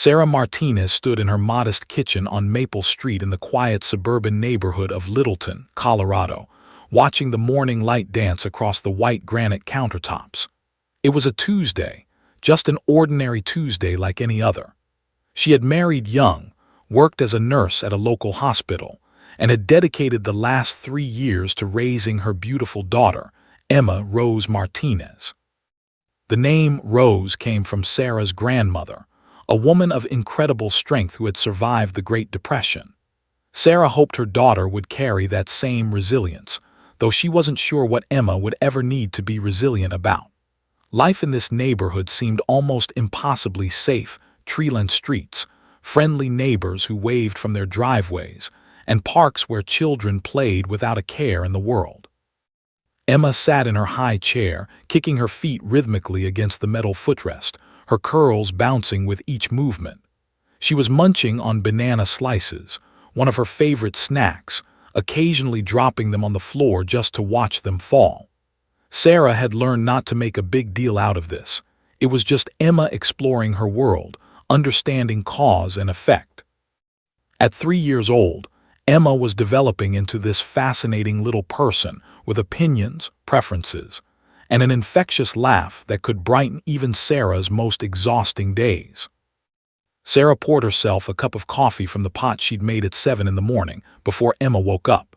Sarah Martinez stood in her modest kitchen on Maple Street in the quiet suburban neighborhood of Littleton, Colorado, watching the morning light dance across the white granite countertops. It was a Tuesday, just an ordinary Tuesday like any other. She had married young, worked as a nurse at a local hospital, and had dedicated the last 3 years to raising her beautiful daughter, Emma Rose Martinez. The name Rose came from Sarah's grandmother, a woman of incredible strength who had survived the Great Depression. Sarah hoped her daughter would carry that same resilience, though she wasn't sure what Emma would ever need to be resilient about. Life in this neighborhood seemed almost impossibly safe: tree-lined streets, friendly neighbors who waved from their driveways, and parks where children played without a care in the world. Emma sat in her high chair, kicking her feet rhythmically against the metal footrest, her curls bouncing with each movement. She was munching on banana slices, one of her favorite snacks, occasionally dropping them on the floor just to watch them fall. Sarah had learned not to make a big deal out of this. It was just Emma exploring her world, understanding cause and effect. At 3 years old, Emma was developing into this fascinating little person with opinions, preferences, and an infectious laugh that could brighten even Sarah's most exhausting days. Sarah poured herself a cup of coffee from the pot she'd made at 7 in the morning before Emma woke up.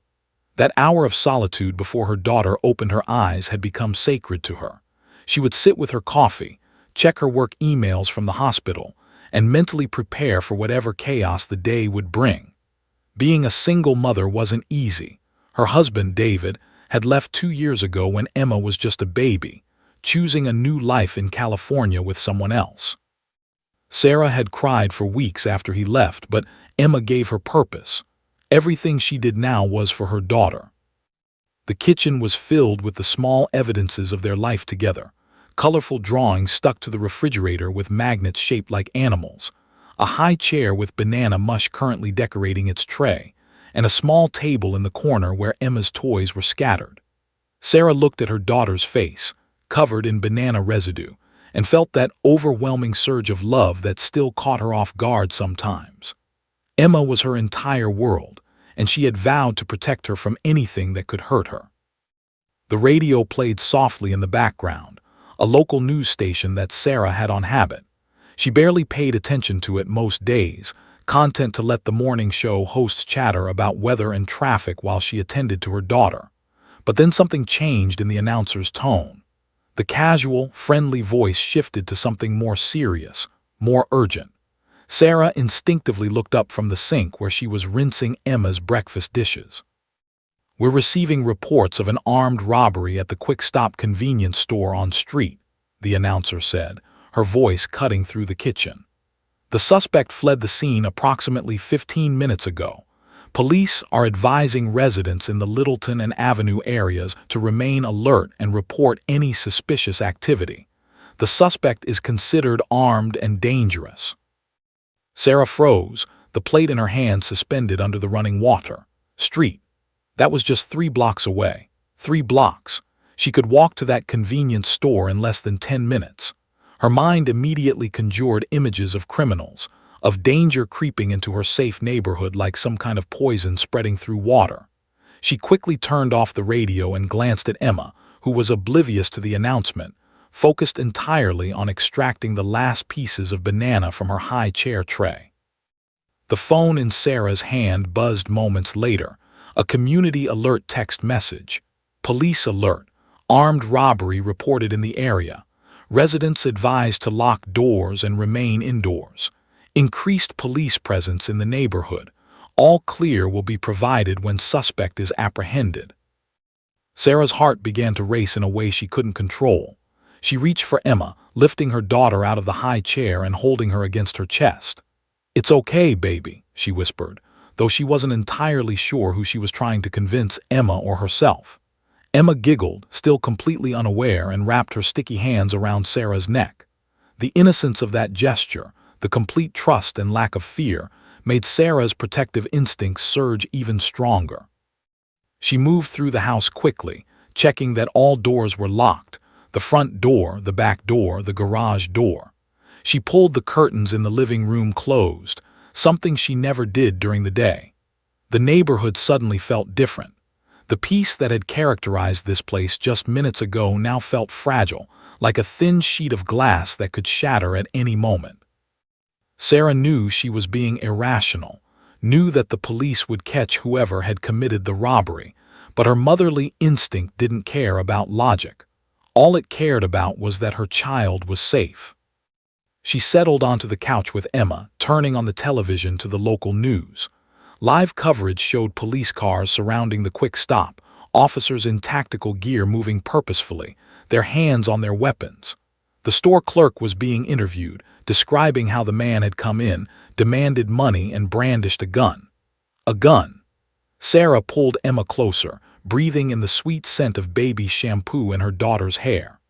That hour of solitude before her daughter opened her eyes had become sacred to her. She would sit with her coffee, check her work emails from the hospital, and mentally prepare for whatever chaos the day would bring. Being a single mother wasn't easy. Her husband, David, had left 2 years ago when Emma was just a baby, choosing a new life in California with someone else. Sarah had cried for weeks after he left, but Emma gave her purpose. Everything she did now was for her daughter. The kitchen was filled with the small evidences of their life together: colorful drawings stuck to the refrigerator with magnets shaped like animals, a high chair with banana mush currently decorating its tray, and a small table in the corner where Emma's toys were scattered. Sarah looked at her daughter's face, covered in banana residue, and felt that overwhelming surge of love that still caught her off guard sometimes. Emma was her entire world, and she had vowed to protect her from anything that could hurt her. The radio played softly in the background, a local news station that Sarah had on habit. She barely paid attention to it most days, content to let the morning show hosts chatter about weather and traffic while she attended to her daughter. But then something changed in the announcer's tone. The casual, friendly voice shifted to something more serious, more urgent. Sarah instinctively looked up from the sink where she was rinsing Emma's breakfast dishes. "We're receiving reports of an armed robbery at the Quick Stop convenience store on Street," the announcer said, her voice cutting through the kitchen. "The suspect fled the scene approximately 15 minutes ago. Police are advising residents in the Littleton and Avenue areas to remain alert and report any suspicious activity. The suspect is considered armed and dangerous." Sarah froze, the plate in her hand suspended under the running water. Street. That was just 3 blocks away. 3 blocks. She could walk to that convenience store in less than 10 minutes. Her mind immediately conjured images of criminals, of danger creeping into her safe neighborhood like some kind of poison spreading through water. She quickly turned off the radio and glanced at Emma, who was oblivious to the announcement, focused entirely on extracting the last pieces of banana from her high chair tray. The phone in Sarah's hand buzzed moments later, a community alert text message. "Police alert. Armed robbery reported in the area. Residents advised to lock doors and remain indoors. Increased police presence in the neighborhood. All clear will be provided when suspect is apprehended." Sarah's heart began to race in a way she couldn't control. She reached for Emma, lifting her daughter out of the high chair and holding her against her chest. "It's okay, baby," she whispered, though she wasn't entirely sure who she was trying to convince, Emma or herself. Emma giggled, still completely unaware, and wrapped her sticky hands around Sarah's neck. The innocence of that gesture, the complete trust and lack of fear, made Sarah's protective instincts surge even stronger. She moved through the house quickly, checking that all doors were locked: the front door, the back door, the garage door. She pulled the curtains in the living room closed, something she never did during the day. The neighborhood suddenly felt different. The peace that had characterized this place just minutes ago now felt fragile, like a thin sheet of glass that could shatter at any moment. Sarah knew she was being irrational, knew that the police would catch whoever had committed the robbery, but her motherly instinct didn't care about logic. All it cared about was that her child was safe. She settled onto the couch with Emma, turning on the television to the local news. Live coverage showed police cars surrounding the quick stop, officers in tactical gear moving purposefully, their hands on their weapons. The store clerk was being interviewed, describing how the man had come in, demanded money, and brandished a gun. A gun. Sarah pulled Emma closer, breathing in the sweet scent of baby shampoo in her daughter's hair.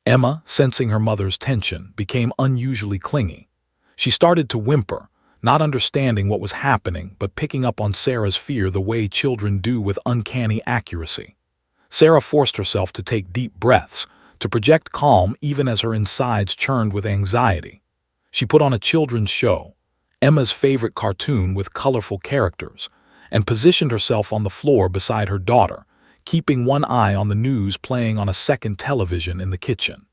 Emma, sensing her mother's tension, became unusually clingy. She started to whimper, not understanding what was happening but picking up on Sarah's fear the way children do with uncanny accuracy. Sarah forced herself to take deep breaths, to project calm even as her insides churned with anxiety. She put on a children's show, Emma's favorite cartoon with colorful characters, and positioned herself on the floor beside her daughter, keeping one eye on the news playing on a second television in the kitchen.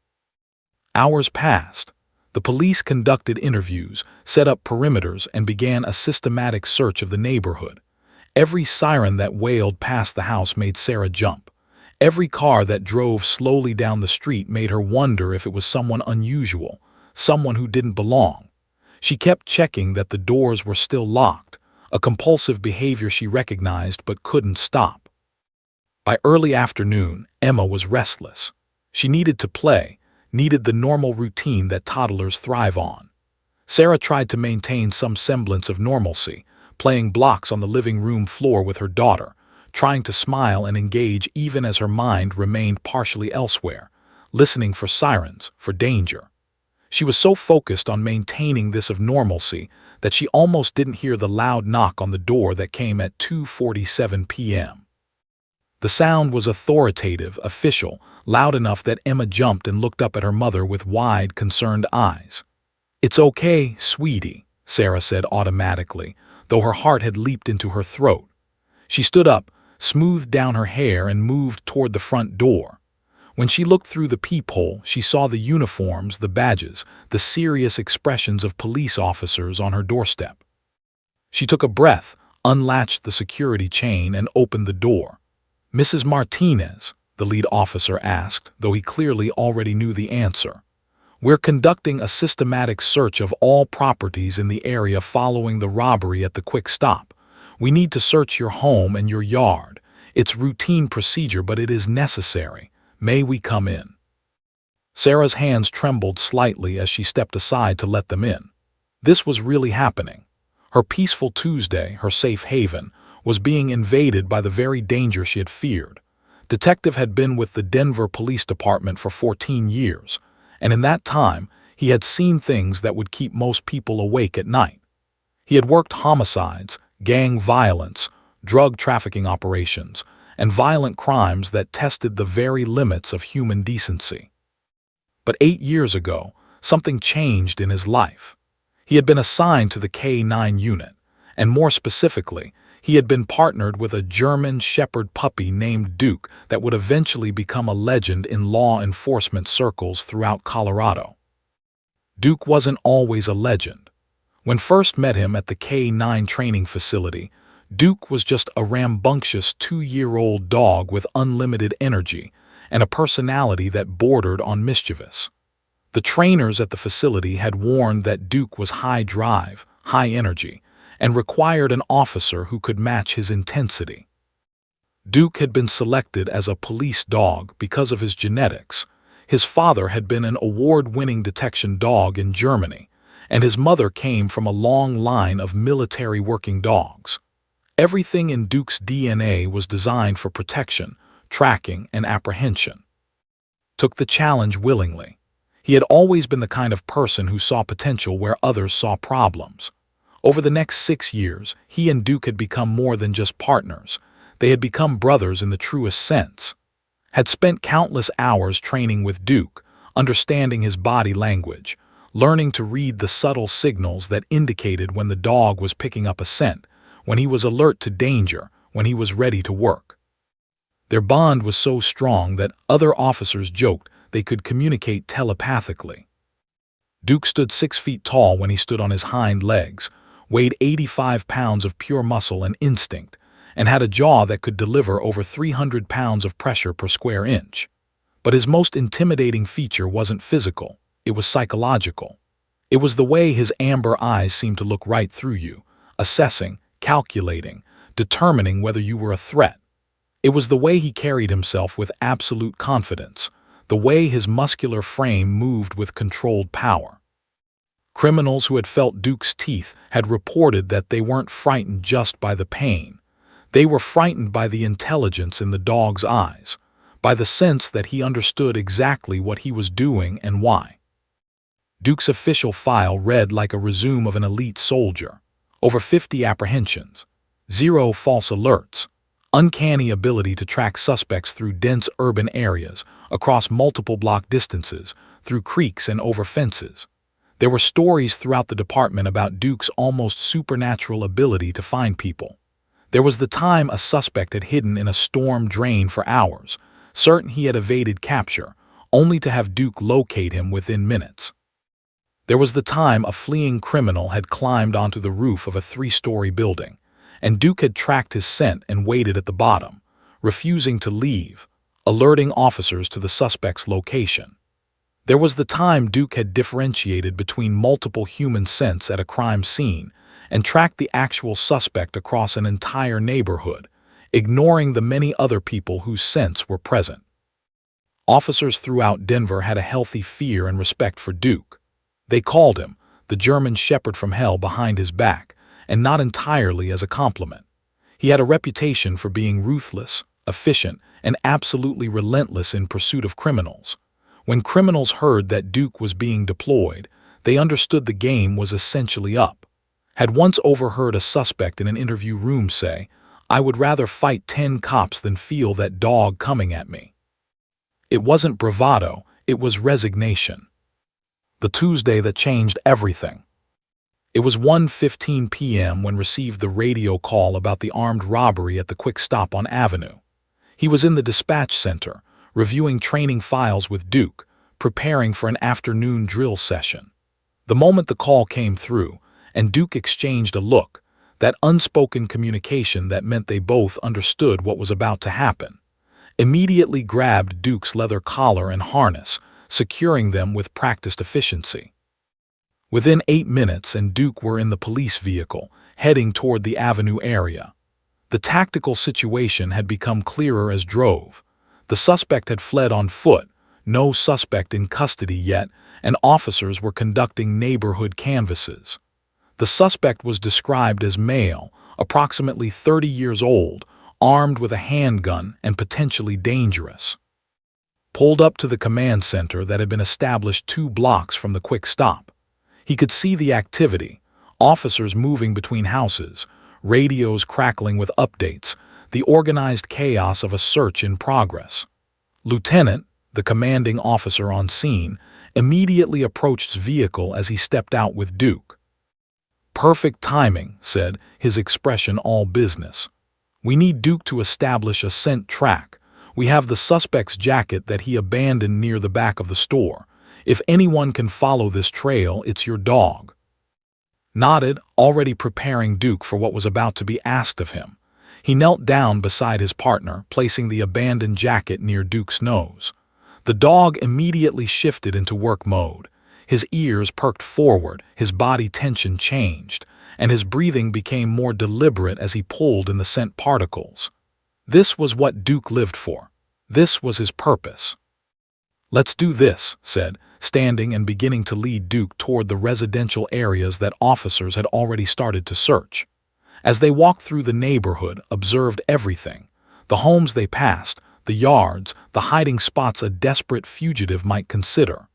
Hours passed. The police conducted interviews, set up perimeters, and began a systematic search of the neighborhood. Every siren that wailed past the house made Sarah jump. Every car that drove slowly down the street made her wonder if it was someone unusual, someone who didn't belong. She kept checking that the doors were still locked, a compulsive behavior she recognized but couldn't stop. By early afternoon, Emma was restless. She needed to play, needed the normal routine that toddlers thrive on. Sarah tried to maintain some semblance of normalcy, playing blocks on the living room floor with her daughter, trying to smile and engage even as her mind remained partially elsewhere, listening for sirens, for danger. She was so focused on maintaining this of normalcy that she almost didn't hear the loud knock on the door that came at 2:47 p.m. The sound was authoritative, official, loud enough that Emma jumped and looked up at her mother with wide, concerned eyes. "It's okay, sweetie," Sarah said automatically, though her heart had leaped into her throat. She stood up, smoothed down her hair, and moved toward the front door. When she looked through the peephole, she saw the uniforms, the badges, the serious expressions of police officers on her doorstep. She took a breath, unlatched the security chain, and opened the door. "Mrs. Martinez?" the lead officer asked, though he clearly already knew the answer. "We're conducting a systematic search of all properties in the area following the robbery at the quick stop. We need to search your home and your yard. It's routine procedure, but it is necessary. May we come in?" Sarah's hands trembled slightly as she stepped aside to let them in. This was really happening. Her peaceful Tuesday, her safe haven, was being invaded by the very danger she had feared. Detective had been with the Denver Police Department for 14 years, and in that time, he had seen things that would keep most people awake at night. He had worked homicides, gang violence, drug trafficking operations, and violent crimes that tested the very limits of human decency. But 8 years ago, something changed in his life. He had been assigned to the K-9 unit, and more specifically, he had been partnered with a German Shepherd puppy named Duke that would eventually become a legend in law enforcement circles throughout Colorado. Duke wasn't always a legend. When first met him at the K-9 training facility, Duke was just a rambunctious 2-year-old dog with unlimited energy and a personality that bordered on mischievous. The trainers at the facility had warned that Duke was high drive, high energy, and required an officer who could match his intensity. Duke had been selected as a police dog because of his genetics. His father had been an award-winning detection dog in Germany, and his mother came from a long line of military working dogs. Everything in Duke's DNA was designed for protection, tracking, and apprehension. Took the challenge willingly. He had always been the kind of person who saw potential where others saw problems. Over the next 6 years, he and Duke had become more than just partners. They had become brothers in the truest sense. Had spent countless hours training with Duke, understanding his body language, learning to read the subtle signals that indicated when the dog was picking up a scent, when he was alert to danger, when he was ready to work. Their bond was so strong that other officers joked they could communicate telepathically. Duke stood 6 feet tall when he stood on his hind legs, weighed 85 pounds of pure muscle and instinct, and had a jaw that could deliver over 300 pounds of pressure per square inch. But his most intimidating feature wasn't physical, it was psychological. It was the way his amber eyes seemed to look right through you, assessing, calculating, determining whether you were a threat. It was the way he carried himself with absolute confidence, the way his muscular frame moved with controlled power. Criminals who had felt Duke's teeth had reported that they weren't frightened just by the pain. They were frightened by the intelligence in the dog's eyes, by the sense that he understood exactly what he was doing and why. Duke's official file read like a resume of an elite soldier. Over 50 apprehensions, 0 false alerts, uncanny ability to track suspects through dense urban areas, across multiple block distances, through creeks and over fences. There were stories throughout the department about Duke's almost supernatural ability to find people. There was the time a suspect had hidden in a storm drain for hours, certain he had evaded capture, only to have Duke locate him within minutes. There was the time a fleeing criminal had climbed onto the roof of a 3-story building, and Duke had tracked his scent and waited at the bottom, refusing to leave, alerting officers to the suspect's location. There was the time Duke had differentiated between multiple human scents at a crime scene and tracked the actual suspect across an entire neighborhood, ignoring the many other people whose scents were present. Officers throughout Denver had a healthy fear and respect for Duke. They called him the German Shepherd from hell behind his back, and not entirely as a compliment. He had a reputation for being ruthless, efficient, and absolutely relentless in pursuit of criminals. When criminals heard that Duke was being deployed, they understood the game was essentially up. Had once overheard a suspect in an interview room say, "I would rather fight 10 cops than feel that dog coming at me." It wasn't bravado, it was resignation. The Tuesday that changed everything. It was 1:15 p.m. when received the radio call about the armed robbery at the Quick Stop on Avenue. He was in the dispatch center, reviewing training files with Duke, preparing for an afternoon drill session. The moment the call came through, and Duke exchanged a look, that unspoken communication that meant they both understood what was about to happen, immediately grabbed Duke's leather collar and harness, securing them with practiced efficiency. Within 8 minutes, and Duke were in the police vehicle, heading toward the Avenue area. The tactical situation had become clearer as drove. The suspect had fled on foot, no suspect in custody yet, and officers were conducting neighborhood canvasses. The suspect was described as male, approximately 30 years old, armed with a handgun and potentially dangerous. Pulled up to the command center that had been established 2 blocks from the Quick Stop. He could see the activity, officers moving between houses, radios crackling with updates, the organized chaos of a search in progress. Lieutenant, the commanding officer on scene, immediately approached his vehicle as he stepped out with Duke. "Perfect timing," said, his expression all business. "We need Duke to establish a scent track. We have the suspect's jacket that he abandoned near the back of the store. If anyone can follow this trail, it's your dog." Nodded, already preparing Duke for what was about to be asked of him. He knelt down beside his partner, placing the abandoned jacket near Duke's nose. The dog immediately shifted into work mode. His ears perked forward, his body tension changed, and his breathing became more deliberate as he pulled in the scent particles. This was what Duke lived for. This was his purpose. "Let's do this," said, standing and beginning to lead Duke toward the residential areas that officers had already started to search. As they walked through the neighborhood, observed everything, the homes they passed, the yards, the hiding spots a desperate fugitive might consider.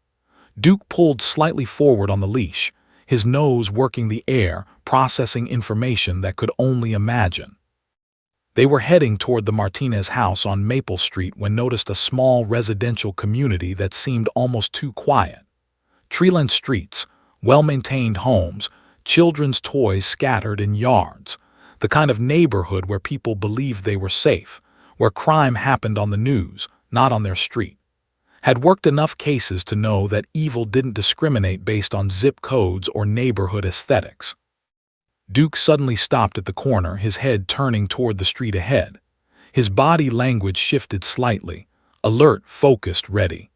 Duke pulled slightly forward on the leash, his nose working the air, processing information that could only imagine. They were heading toward the Martinez house on Maple Street when noticed a small residential community that seemed almost too quiet. Tree-lined streets, Well-maintained homes, children's toys scattered in yards, the kind of neighborhood where people believed they were safe, where crime happened on the news, not on their street. Had worked enough cases to know that evil didn't discriminate based on zip codes or neighborhood aesthetics. Duke suddenly stopped at the corner, his head turning toward the street ahead. His body language shifted slightly, alert, focused, ready.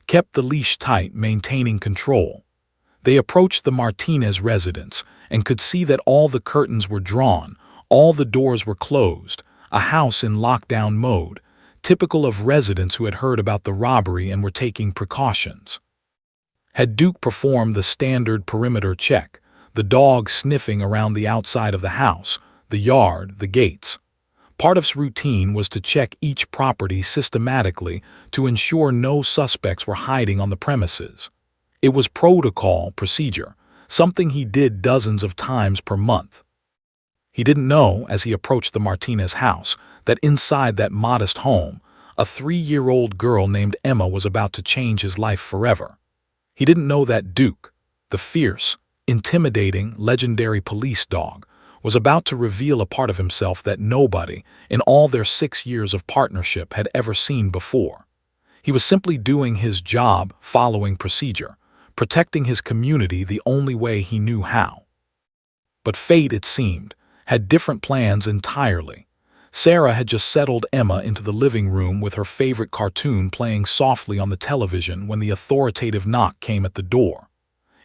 Kept the leash tight, maintaining control. They approached the Martinez residence and could see that all the curtains were drawn, all the doors were closed, a house in lockdown mode, typical of residents who had heard about the robbery and were taking precautions. Had Duke performed the standard perimeter check, the dog sniffing around the outside of the house, the yard, the gates? Part of his routine was to check each property systematically to ensure no suspects were hiding on the premises. It was protocol, procedure, something he did dozens of times per month. He didn't know, as he approached the Martinez house, that inside that modest home, a 3-year-old girl named Emma was about to change his life forever. He didn't know that Duke, the fierce, intimidating, legendary police dog, was about to reveal a part of himself that nobody, in all their 6 years of partnership, had ever seen before. He was simply doing his job, following procedure, protecting his community the only way he knew how. But fate, it seemed, had different plans entirely. Sarah had just settled Emma into the living room with her favorite cartoon playing softly on the television when the authoritative knock came at the door.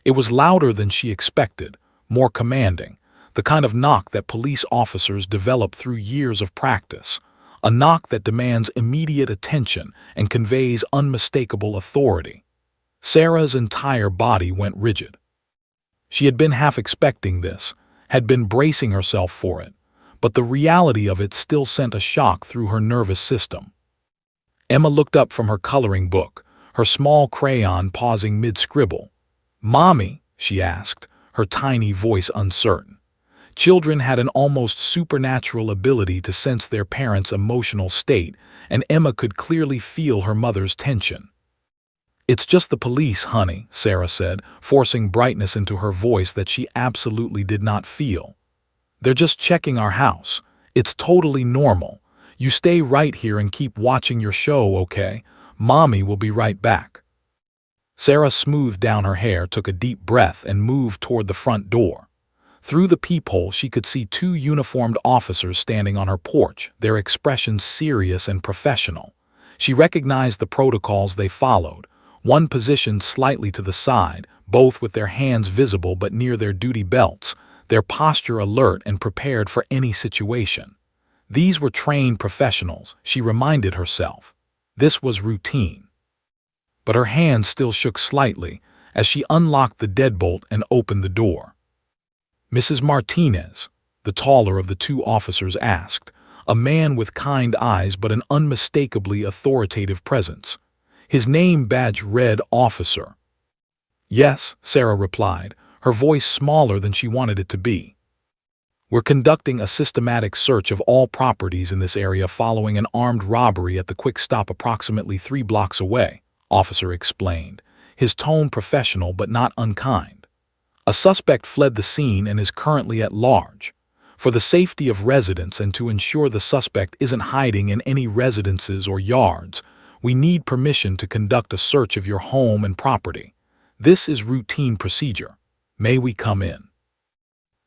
It was louder than she expected, more commanding, the kind of knock that police officers develop through years of practice, a knock that demands immediate attention and conveys unmistakable authority. Sarah's entire body went rigid. She had been half expecting this, had been bracing herself for it, but the reality of it still sent a shock through her nervous system. Emma looked up from her coloring book, her small crayon pausing mid-scribble. "Mommy?" she asked, her tiny voice uncertain. Children had an almost supernatural ability to sense their parents' emotional state, and Emma could clearly feel her mother's tension. "It's just the police, honey," Sarah said, forcing brightness into her voice that she absolutely did not feel. "They're just checking our house. It's totally normal. You stay right here and keep watching your show, okay? Mommy will be right back." Sarah smoothed down her hair, took a deep breath, and moved toward the front door. Through the peephole, she could see 2 uniformed officers standing on her porch, their expressions serious and professional. She recognized the protocols they followed, one positioned slightly to the side, both with their hands visible but near their duty belts, their posture alert and prepared for any situation. These were trained professionals, she reminded herself. This was routine. But her hand still shook slightly as she unlocked the deadbolt and opened the door. "Mrs. Martinez," the taller of the 2 officers asked, a man with kind eyes but an unmistakably authoritative presence. His name badge read Officer. "Yes," Sarah replied, her voice smaller than she wanted it to be. "We're conducting a systematic search of all properties in this area following an armed robbery at the Quick Stop approximately 3 blocks away," Officer explained, his tone professional but not unkind. "A suspect fled the scene and is currently at large. For the safety of residents and to ensure the suspect isn't hiding in any residences or yards, we need permission to conduct a search of your home and property. This is routine procedure. May we come in?"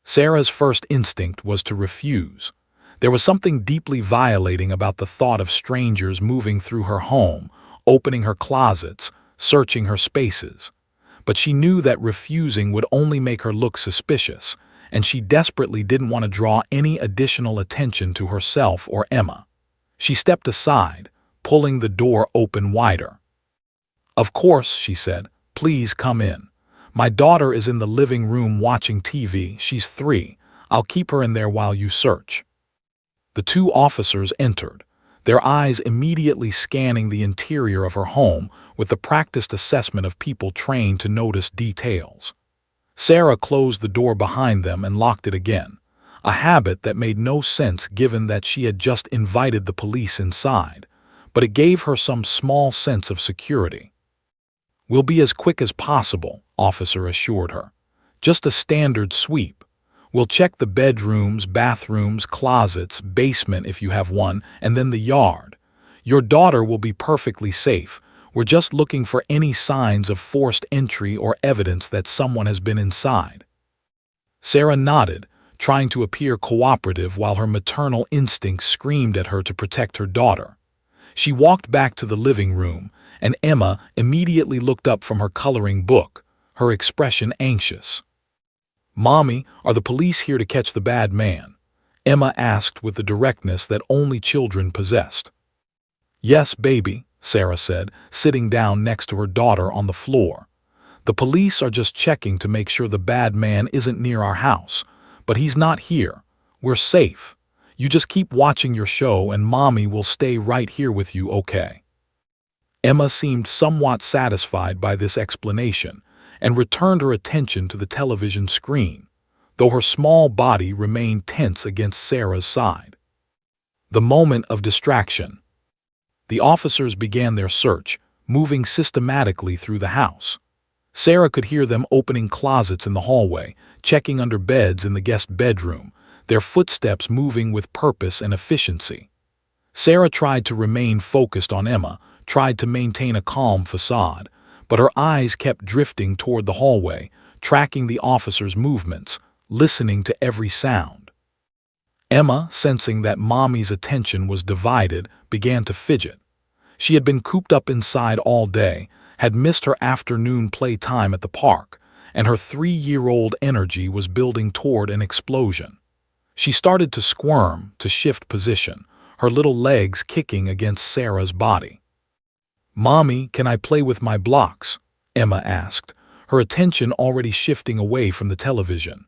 Sarah's first instinct was to refuse. There was something deeply violating about the thought of strangers moving through her home, opening her closets, searching her spaces. But she knew that refusing would only make her look suspicious, and she desperately didn't want to draw any additional attention to herself or Emma. She stepped aside, pulling the door open wider. "Of course," she said, "please come in. My daughter is in the living room watching TV. She's 3. I'll keep her in there while you search." The 2 officers entered, their eyes immediately scanning the interior of her home with the practiced assessment of people trained to notice details. Sarah closed the door behind them and locked it again, a habit that made no sense given that she had just invited the police inside, but it gave her some small sense of security. "We'll be as quick as possible," Officer assured her. Just a standard sweep. We'll check the bedrooms, bathrooms, closets, basement if you have one, and then the yard. Your daughter will be perfectly safe. We're just looking for any signs of forced entry or evidence that someone has been inside." Sarah nodded, trying to appear cooperative while her maternal instincts screamed at her to protect her daughter. She walked back to the living room, and Emma immediately looked up from her coloring book, her expression anxious. "Mommy, are the police here to catch the bad man?" Emma asked with the directness that only children possessed. "Yes, baby," Sarah said, sitting down next to her daughter on the floor. "The police are just checking to make sure the bad man isn't near our house. But he's not here. We're safe. You just keep watching your show and Mommy will stay right here with you, okay?" Emma seemed somewhat satisfied by this explanation and returned her attention to the television screen, though her small body remained tense against Sarah's side. The moment of distraction. The officers began their search, moving systematically through the house. Sarah could hear them opening closets in the hallway, checking under beds in the guest bedroom, their footsteps moving with purpose and efficiency. Sarah tried to remain focused on Emma, tried to maintain a calm facade, but her eyes kept drifting toward the hallway, tracking the officers' movements, listening to every sound. Emma, sensing that Mommy's attention was divided, began to fidget. She had been cooped up inside all day, had missed her afternoon playtime at the park, and her 3-year-old energy was building toward an explosion. She started to squirm, to shift position, her little legs kicking against Sarah's body. "Mommy, can I play with my blocks?" Emma asked, her attention already shifting away from the television.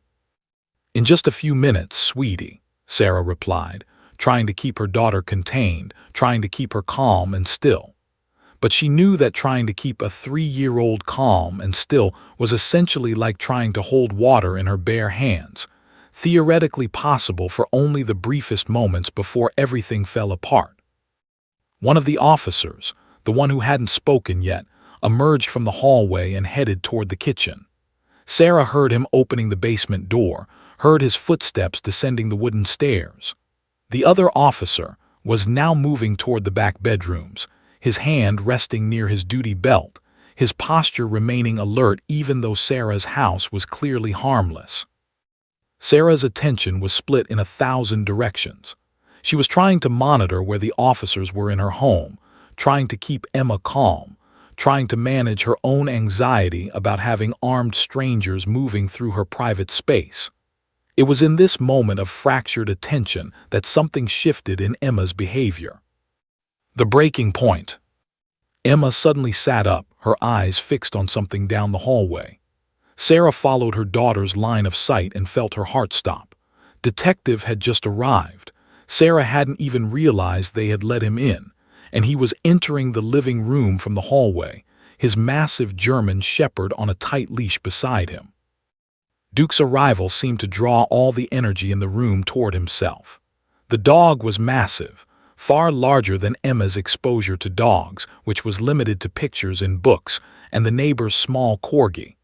"In just a few minutes, sweetie," Sarah replied, trying to keep her daughter contained, trying to keep her calm and still. But she knew that trying to keep a 3-year-old calm and still was essentially like trying to hold water in her bare hands, theoretically possible for only the briefest moments before everything fell apart. One of the officers, the one who hadn't spoken yet, emerged from the hallway and headed toward the kitchen. Sarah heard him opening the basement door, heard his footsteps descending the wooden stairs. The other officer was now moving toward the back bedrooms, his hand resting near his duty belt, his posture remaining alert even though Sarah's house was clearly harmless. Sarah's attention was split in 1,000 directions. She was trying to monitor where the officers were in her home, trying to keep Emma calm, trying to manage her own anxiety about having armed strangers moving through her private space. It was in this moment of fractured attention that something shifted in Emma's behavior. The breaking point. Emma suddenly sat up, her eyes fixed on something down the hallway. Sarah followed her daughter's line of sight and felt her heart stop. Detective had just arrived. Sarah hadn't even realized they had let him in, and he was entering the living room from the hallway, his massive German shepherd on a tight leash beside him. Duke's arrival seemed to draw all the energy in the room toward himself. The dog was massive, far larger than Emma's exposure to dogs, which was limited to pictures in books, and the neighbor's small corgi.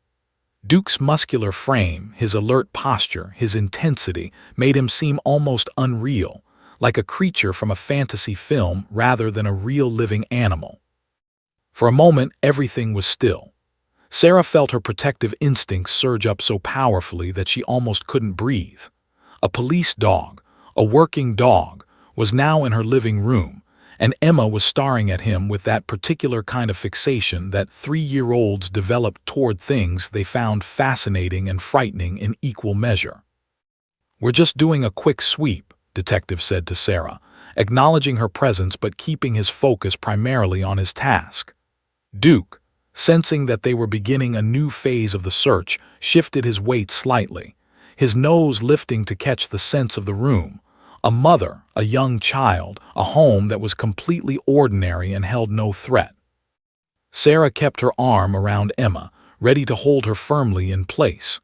Duke's muscular frame, his alert posture, his intensity, made him seem almost unreal, like a creature from a fantasy film rather than a real living animal. For a moment, everything was still. Sarah felt her protective instincts surge up so powerfully that she almost couldn't breathe. A police dog, a working dog, was now in her living room, and Emma was staring at him with that particular kind of fixation that 3-year-olds developed toward things they found fascinating and frightening in equal measure. "We're just doing a quick sweep," Detective said to Sarah, acknowledging her presence but keeping his focus primarily on his task. Duke, sensing that they were beginning a new phase of the search, shifted his weight slightly, his nose lifting to catch the sense of the room. A mother, a young child, a home that was completely ordinary and held no threat. Sarah kept her arm around Emma, ready to hold her firmly in place.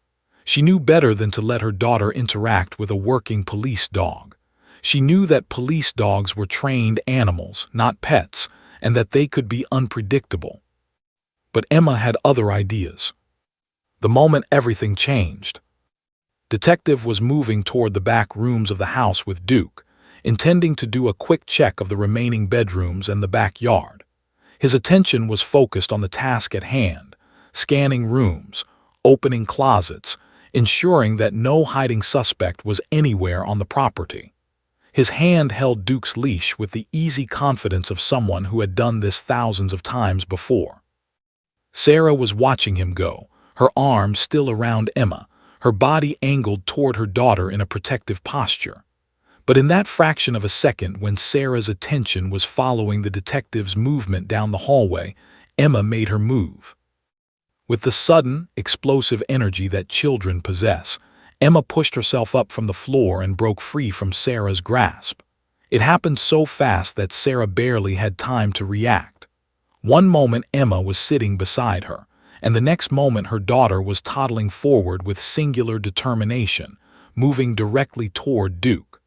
She knew better than to let her daughter interact with a working police dog. She knew that police dogs were trained animals, not pets, and that they could be unpredictable. But Emma had other ideas. The moment everything changed. Detective was moving toward the back rooms of the house with Duke, intending to do a quick check of the remaining bedrooms and the backyard. His attention was focused on the task at hand, scanning rooms, opening closets, ensuring that no hiding suspect was anywhere on the property. His hand held Duke's leash with the easy confidence of someone who had done this thousands of times before. Sarah was watching him go, her arms still around Emma, her body angled toward her daughter in a protective posture. But in that fraction of a second when Sarah's attention was following the detective's movement down the hallway, Emma made her move. With the sudden, explosive energy that children possess, Emma pushed herself up from the floor and broke free from Sarah's grasp. It happened so fast that Sarah barely had time to react. One moment Emma was sitting beside her, and the next moment her daughter was toddling forward with singular determination, moving directly toward Duke.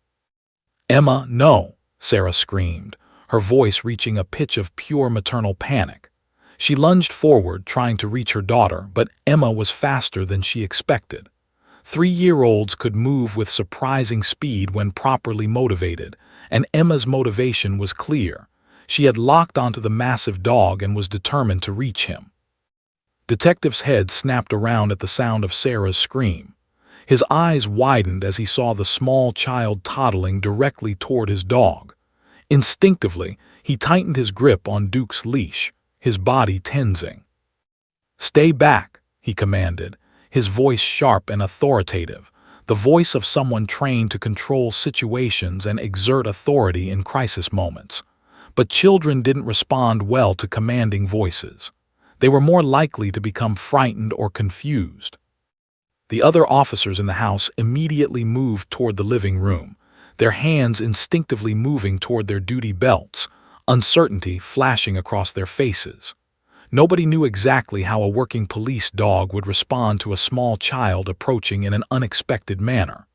"Emma, no!" Sarah screamed, her voice reaching a pitch of pure maternal panic. She lunged forward, trying to reach her daughter, but Emma was faster than she expected. 3-year-olds could move with surprising speed when properly motivated, and Emma's motivation was clear. She had locked onto the massive dog and was determined to reach him. Detective's head snapped around at the sound of Sarah's scream. His eyes widened as he saw the small child toddling directly toward his dog. Instinctively, he tightened his grip on Duke's leash, his body tensing. "Stay back," he commanded, his voice sharp and authoritative, the voice of someone trained to control situations and exert authority in crisis moments. But children didn't respond well to commanding voices. They were more likely to become frightened or confused. The other officers in the house immediately moved toward the living room, their hands instinctively moving toward their duty belts, uncertainty flashing across their faces. Nobody knew exactly how a working police dog would respond to a small child approaching in an unexpected manner.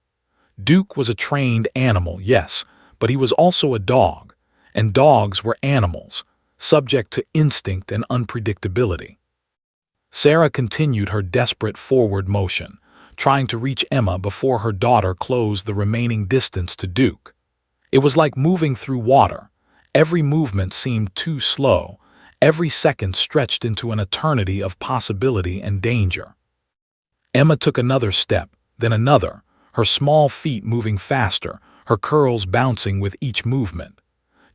Duke was a trained animal, yes, but he was also a dog, and dogs were animals, subject to instinct and unpredictability. Sarah continued her desperate forward motion, trying to reach Emma before her daughter closed the remaining distance to Duke. It was like moving through water. Every movement seemed too slow, every second stretched into an eternity of possibility and danger. Emma took another step, then another, her small feet moving faster, her curls bouncing with each movement.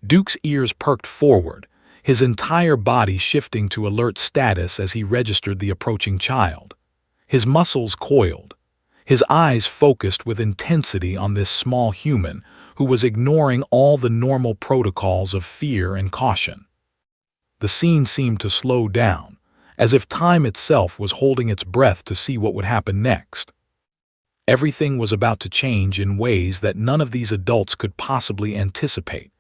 Duke's ears perked forward, his entire body shifting to alert status as he registered the approaching child. His muscles coiled, his eyes focused with intensity on this small human who was ignoring all the normal protocols of fear and caution. The scene seemed to slow down, as if time itself was holding its breath to see what would happen next. Everything was about to change in ways that none of these adults could possibly anticipate.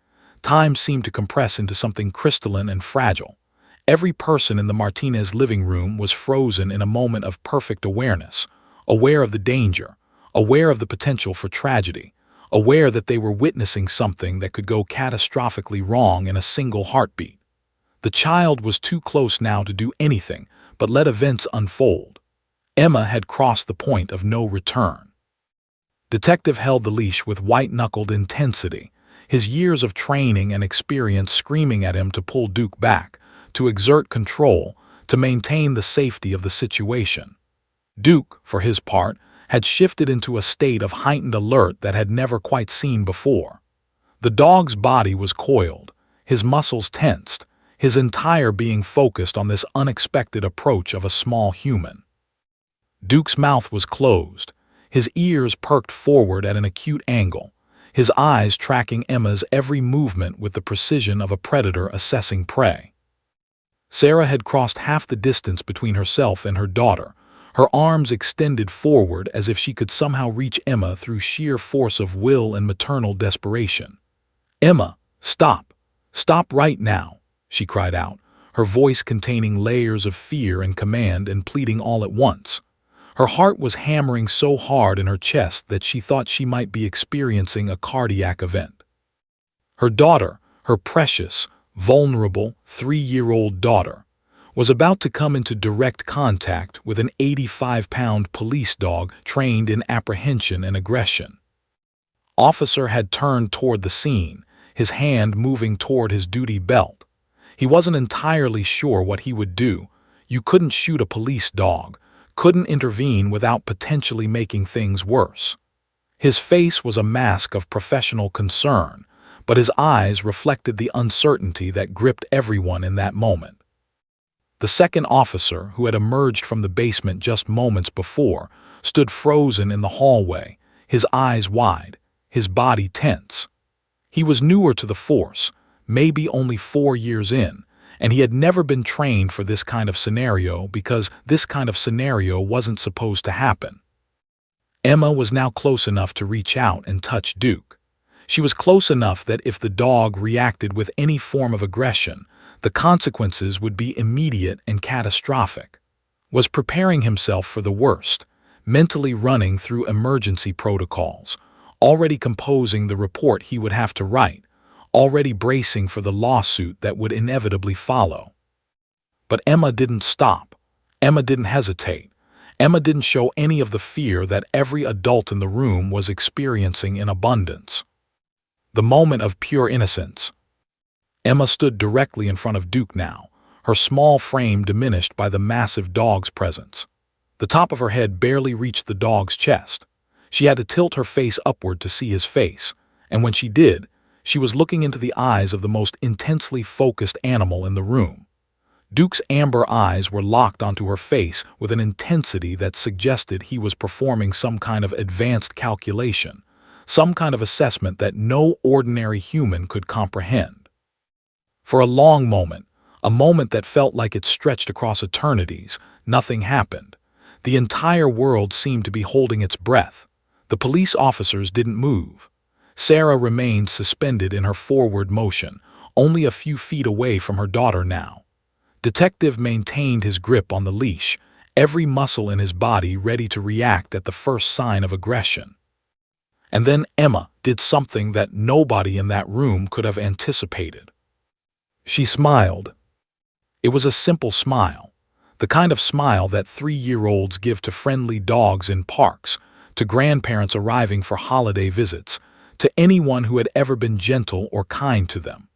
Time seemed to compress into something crystalline and fragile. Every person in the Martinez living room was frozen in a moment of perfect awareness, aware of the danger, aware of the potential for tragedy, aware that they were witnessing something that could go catastrophically wrong in a single heartbeat. The child was too close now to do anything but let events unfold. Emma had crossed the point of no return. Detective held the leash with white-knuckled intensity, his years of training and experience screaming at him to pull Duke back, to exert control, to maintain the safety of the situation. Duke, for his part, had shifted into a state of heightened alert that had never quite seen before. The dog's body was coiled, his muscles tensed, his entire being focused on this unexpected approach of a small human. Duke's mouth was closed, his ears perked forward at an acute angle, his eyes tracking Emma's every movement with the precision of a predator assessing prey. Sarah had crossed half the distance between herself and her daughter, her arms extended forward as if she could somehow reach Emma through sheer force of will and maternal desperation. "Emma, stop! Stop right now!" she cried out, her voice containing layers of fear and command and pleading all at once. Her heart was hammering so hard in her chest that she thought she might be experiencing a cardiac event. Her daughter, her precious, vulnerable 3-year-old daughter, was about to come into direct contact with an 85-pound police dog trained in apprehension and aggression. Officer had turned toward the scene, his hand moving toward his duty belt. He wasn't entirely sure what he would do. You couldn't shoot a police dog, couldn't intervene without potentially making things worse. His face was a mask of professional concern, but his eyes reflected the uncertainty that gripped everyone in that moment. The second officer, who had emerged from the basement just moments before, stood frozen in the hallway, his eyes wide, his body tense. He was newer to the force, maybe only 4 years in, and he had never been trained for this kind of scenario because this kind of scenario wasn't supposed to happen. Emma was now close enough to reach out and touch Duke. She was close enough that if the dog reacted with any form of aggression, the consequences would be immediate and catastrophic. Was preparing himself for the worst, mentally running through emergency protocols, already composing the report he would have to write, already bracing for the lawsuit that would inevitably follow. But Emma didn't stop. Emma didn't hesitate. Emma didn't show any of the fear that every adult in the room was experiencing in abundance. The moment of pure innocence. Emma stood directly in front of Duke now, her small frame diminished by the massive dog's presence. The top of her head barely reached the dog's chest. She had to tilt her face upward to see his face, and when she did, she was looking into the eyes of the most intensely focused animal in the room. Duke's amber eyes were locked onto her face with an intensity that suggested he was performing some kind of advanced calculation, some kind of assessment that no ordinary human could comprehend. For a long moment, a moment that felt like it stretched across eternities, nothing happened. The entire world seemed to be holding its breath. The police officers didn't move. Sarah remained suspended in her forward motion, only a few feet away from her daughter now. Detective maintained his grip on the leash, every muscle in his body ready to react at the first sign of aggression. And then Emma did something that nobody in that room could have anticipated. She smiled. It was a simple smile, the kind of smile that 3-year-olds give to friendly dogs in parks, to grandparents arriving for holiday visits, to anyone who had ever been gentle or kind to them.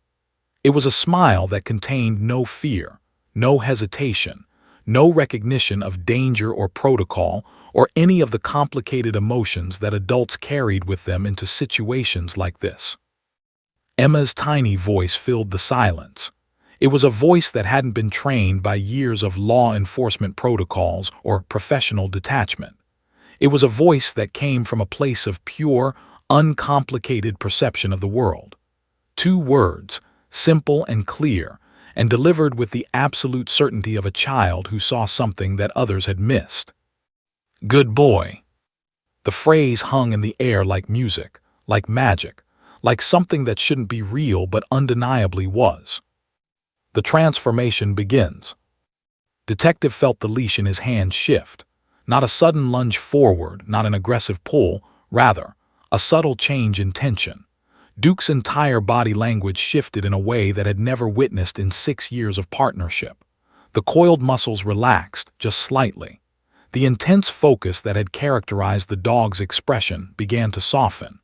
It was a smile that contained no fear, no hesitation, no recognition of danger or protocol, or any of the complicated emotions that adults carried with them into situations like this. Emma's tiny voice filled the silence. It was a voice that hadn't been trained by years of law enforcement protocols or professional detachment. It was a voice that came from a place of pure, uncomplicated perception of the world. 2 words, simple and clear, and delivered with the absolute certainty of a child who saw something that others had missed. Good boy. The phrase hung in the air like music, like magic, like something that shouldn't be real but undeniably was. The transformation begins. Detective felt the leash in his hand shift. Not a sudden lunge forward, not an aggressive pull, rather, a subtle change in tension. Duke's entire body language shifted in a way that had never witnessed in 6 years of partnership. The coiled muscles relaxed, just slightly. The intense focus that had characterized the dog's expression began to soften.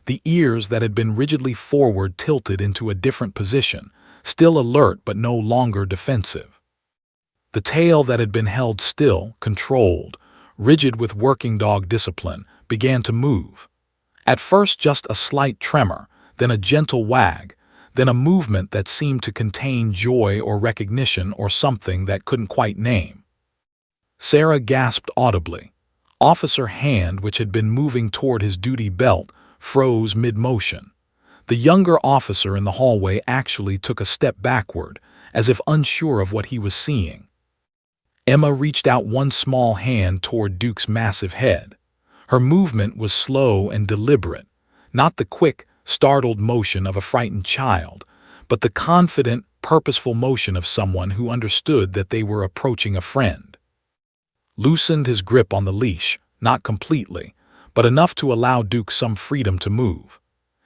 The ears that had been rigidly forward tilted into a different position, still alert but no longer defensive. The tail that had been held still, controlled, rigid with working dog discipline, began to move. At first just a slight tremor, then a gentle wag, then a movement that seemed to contain joy or recognition or something that couldn't quite name. Sarah gasped audibly. Officer's hand, which had been moving toward his duty belt, froze mid-motion. The younger officer in the hallway actually took a step backward, as if unsure of what he was seeing. Emma reached out one small hand toward Duke's massive head. Her movement was slow and deliberate, not the quick, startled motion of a frightened child, but the confident, purposeful motion of someone who understood that they were approaching a friend. Loosened his grip on the leash, not completely, but enough to allow Duke some freedom to move.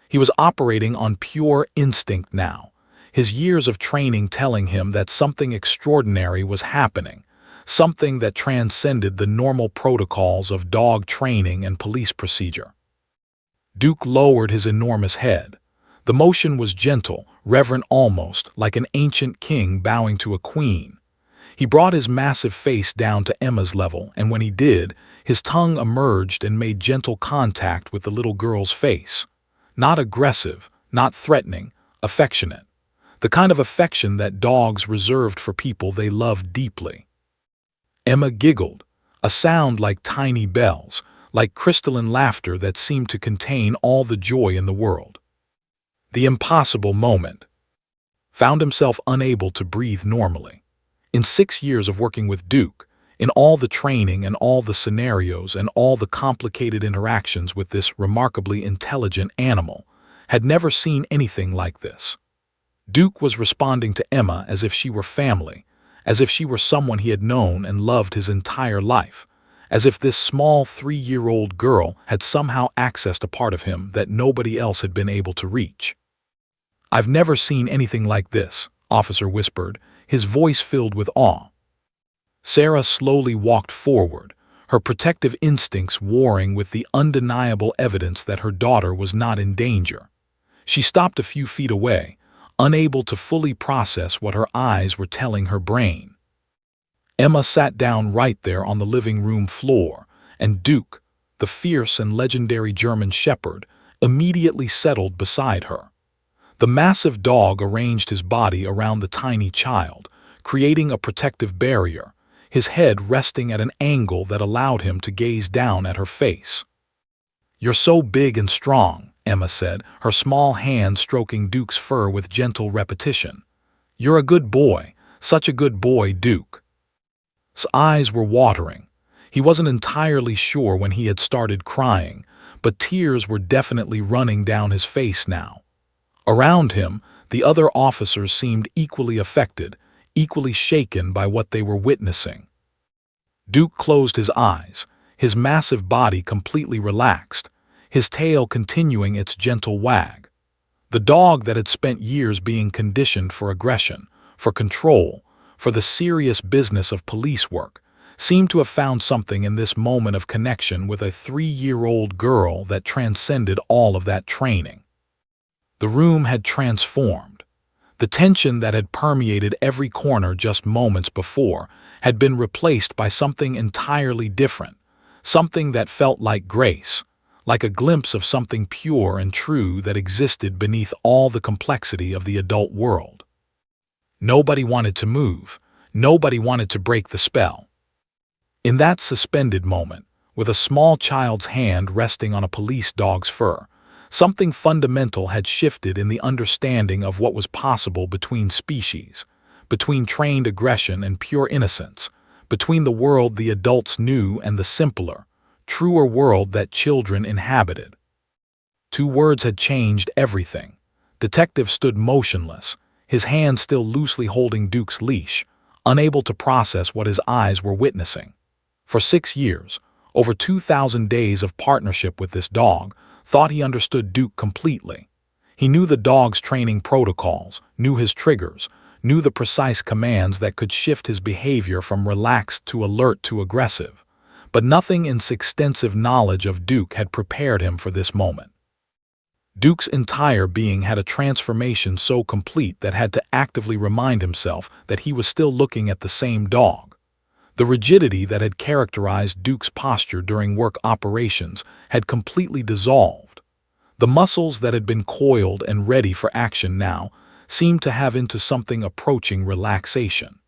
He was operating on pure instinct now. his years of training telling him that something extraordinary was happening, something that transcended the normal protocols of dog training and police procedure. Duke lowered his enormous head. The motion was gentle, reverent, almost like an ancient king bowing to a queen. He brought his massive face down to Emma's level, and when he did, his tongue emerged and made gentle contact with the little girl's face. Not aggressive, not threatening, affectionate. The kind of affection that dogs reserved for people they loved deeply. Emma giggled, a sound like tiny bells, like crystalline laughter that seemed to contain all the joy in the world. The impossible moment. Found himself unable to breathe normally. In 6 years of working with Duke, in all the training and all the scenarios and all the complicated interactions with this remarkably intelligent animal, had never seen anything like this. Duke was responding to Emma as if she were family, as if she were someone he had known and loved his entire life, as if this small 3-year-old girl had somehow accessed a part of him that nobody else had been able to reach. "I've never seen anything like this," Officer whispered, his voice filled with awe. Sarah slowly walked forward, her protective instincts warring with the undeniable evidence that her daughter was not in danger. She stopped a few feet away, unable to fully process what her eyes were telling her brain. Emma sat down right there on the living room floor, and Duke, the fierce and legendary German Shepherd, immediately settled beside her. The massive dog arranged his body around the tiny child, creating a protective barrier, his head resting at an angle that allowed him to gaze down at her face. "You're so big and strong," Emma said, her small hand stroking Duke's fur with gentle repetition. "You're a good boy, such a good boy, Duke." His eyes were watering. He wasn't entirely sure when he had started crying, but tears were definitely running down his face now. Around him, the other officers seemed equally affected, equally shaken by what they were witnessing. Duke closed his eyes, his massive body completely relaxed, his tail continuing its gentle wag. The dog that had spent years being conditioned for aggression, for control, for the serious business of police work, seemed to have found something in this moment of connection with a 3-year-old girl that transcended all of that training. The room had transformed. The tension that had permeated every corner just moments before had been replaced by something entirely different, something that felt like grace, like a glimpse of something pure and true that existed beneath all the complexity of the adult world. Nobody wanted to move. Nobody wanted to break the spell. In that suspended moment, with a small child's hand resting on a police dog's fur, something fundamental had shifted in the understanding of what was possible between species, between trained aggression and pure innocence, between the world the adults knew and the simpler, truer world that children inhabited. 2 words had changed everything. Detective stood motionless, his hand still loosely holding Duke's leash, unable to process what his eyes were witnessing. For 6 years, over 2,000 days of partnership with this dog, thought he understood Duke completely. He knew the dog's training protocols, knew his triggers, knew the precise commands that could shift his behavior from relaxed to alert to aggressive. But nothing in his extensive knowledge of Duke had prepared him for this moment. Duke's entire being had a transformation so complete that had to actively remind himself that he was still looking at the same dog. The rigidity that had characterized Duke's posture during work operations had completely dissolved. The muscles that had been coiled and ready for action now seemed to have into something approaching relaxation.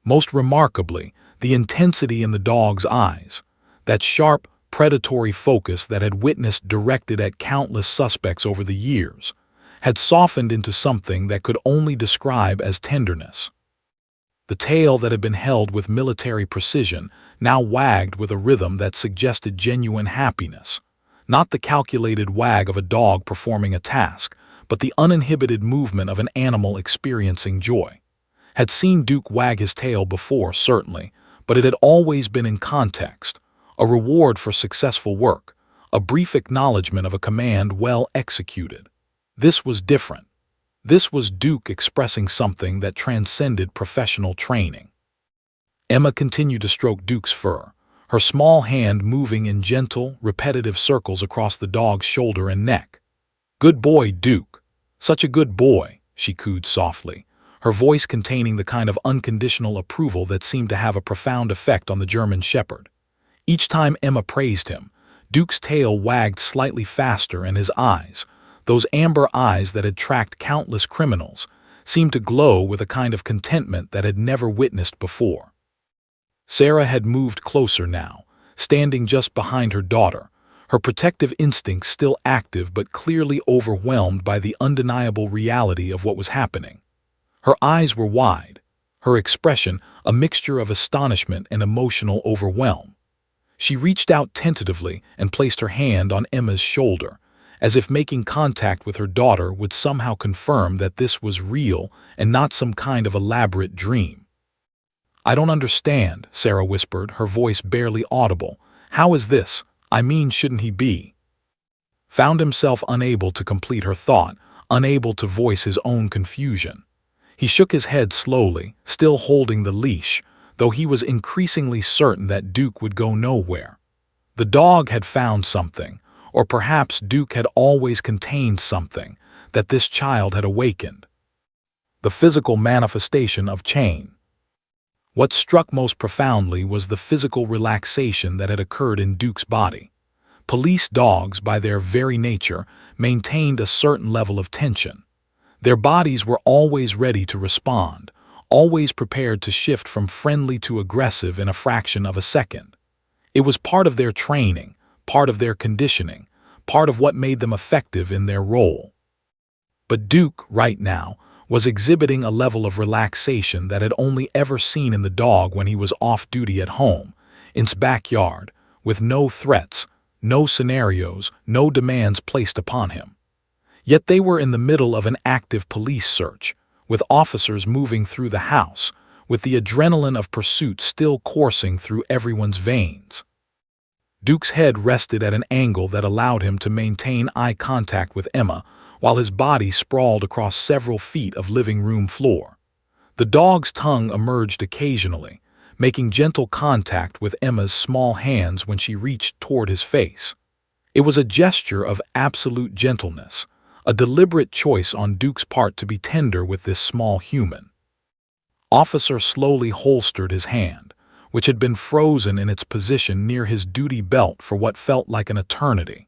Most remarkably, the intensity in the dog's eyes, that sharp, predatory focus that had witnessed directed at countless suspects over the years, had softened into something that could only describe as tenderness. The tail that had been held with military precision now wagged with a rhythm that suggested genuine happiness, not the calculated wag of a dog performing a task, but the uninhibited movement of an animal experiencing joy. Had seen Duke wag his tail before, certainly, but it had always been in context, a reward for successful work, a brief acknowledgement of a command well executed. This was different. This was Duke expressing something that transcended professional training. Emma continued to stroke Duke's fur, her small hand moving in gentle, repetitive circles across the dog's shoulder and neck. "Good boy, Duke. Such a good boy," she cooed softly, her voice containing the kind of unconditional approval that seemed to have a profound effect on the German shepherd. Each time Emma praised him, Duke's tail wagged slightly faster and his eyes, those amber eyes that had tracked countless criminals, seemed to glow with a kind of contentment that had never witnessed before. Sarah had moved closer now, standing just behind her daughter, her protective instincts still active but clearly overwhelmed by the undeniable reality of what was happening. Her eyes were wide, her expression a mixture of astonishment and emotional overwhelm. She reached out tentatively and placed her hand on Emma's shoulder, as if making contact with her daughter would somehow confirm that this was real and not some kind of elaborate dream. "I don't understand," Sarah whispered, her voice barely audible. "How is this? I mean, shouldn't he be?" Found himself unable to complete her thought, unable to voice his own confusion. He shook his head slowly, still holding the leash, though he was increasingly certain that Duke would go nowhere. The dog had found something, or perhaps Duke had always contained something, that this child had awakened. The physical manifestation of change. What struck most profoundly was the physical relaxation that had occurred in Duke's body. Police dogs, by their very nature, maintained a certain level of tension. Their bodies were always ready to respond, always prepared to shift from friendly to aggressive in a fraction of a second. It was part of their training, part of their conditioning, part of what made them effective in their role. But Duke, right now, was exhibiting a level of relaxation that had only ever seen in the dog when he was off duty at home, in its backyard, with no threats, no scenarios, no demands placed upon him. Yet they were in the middle of an active police search, with officers moving through the house, with the adrenaline of pursuit still coursing through everyone's veins. Duke's head rested at an angle that allowed him to maintain eye contact with Emma, while his body sprawled across several feet of living room floor. The dog's tongue emerged occasionally, making gentle contact with Emma's small hands when she reached toward his face. It was a gesture of absolute gentleness, a deliberate choice on Duke's part to be tender with this small human. Officer slowly holstered his hand, which had been frozen in its position near his duty belt for what felt like an eternity.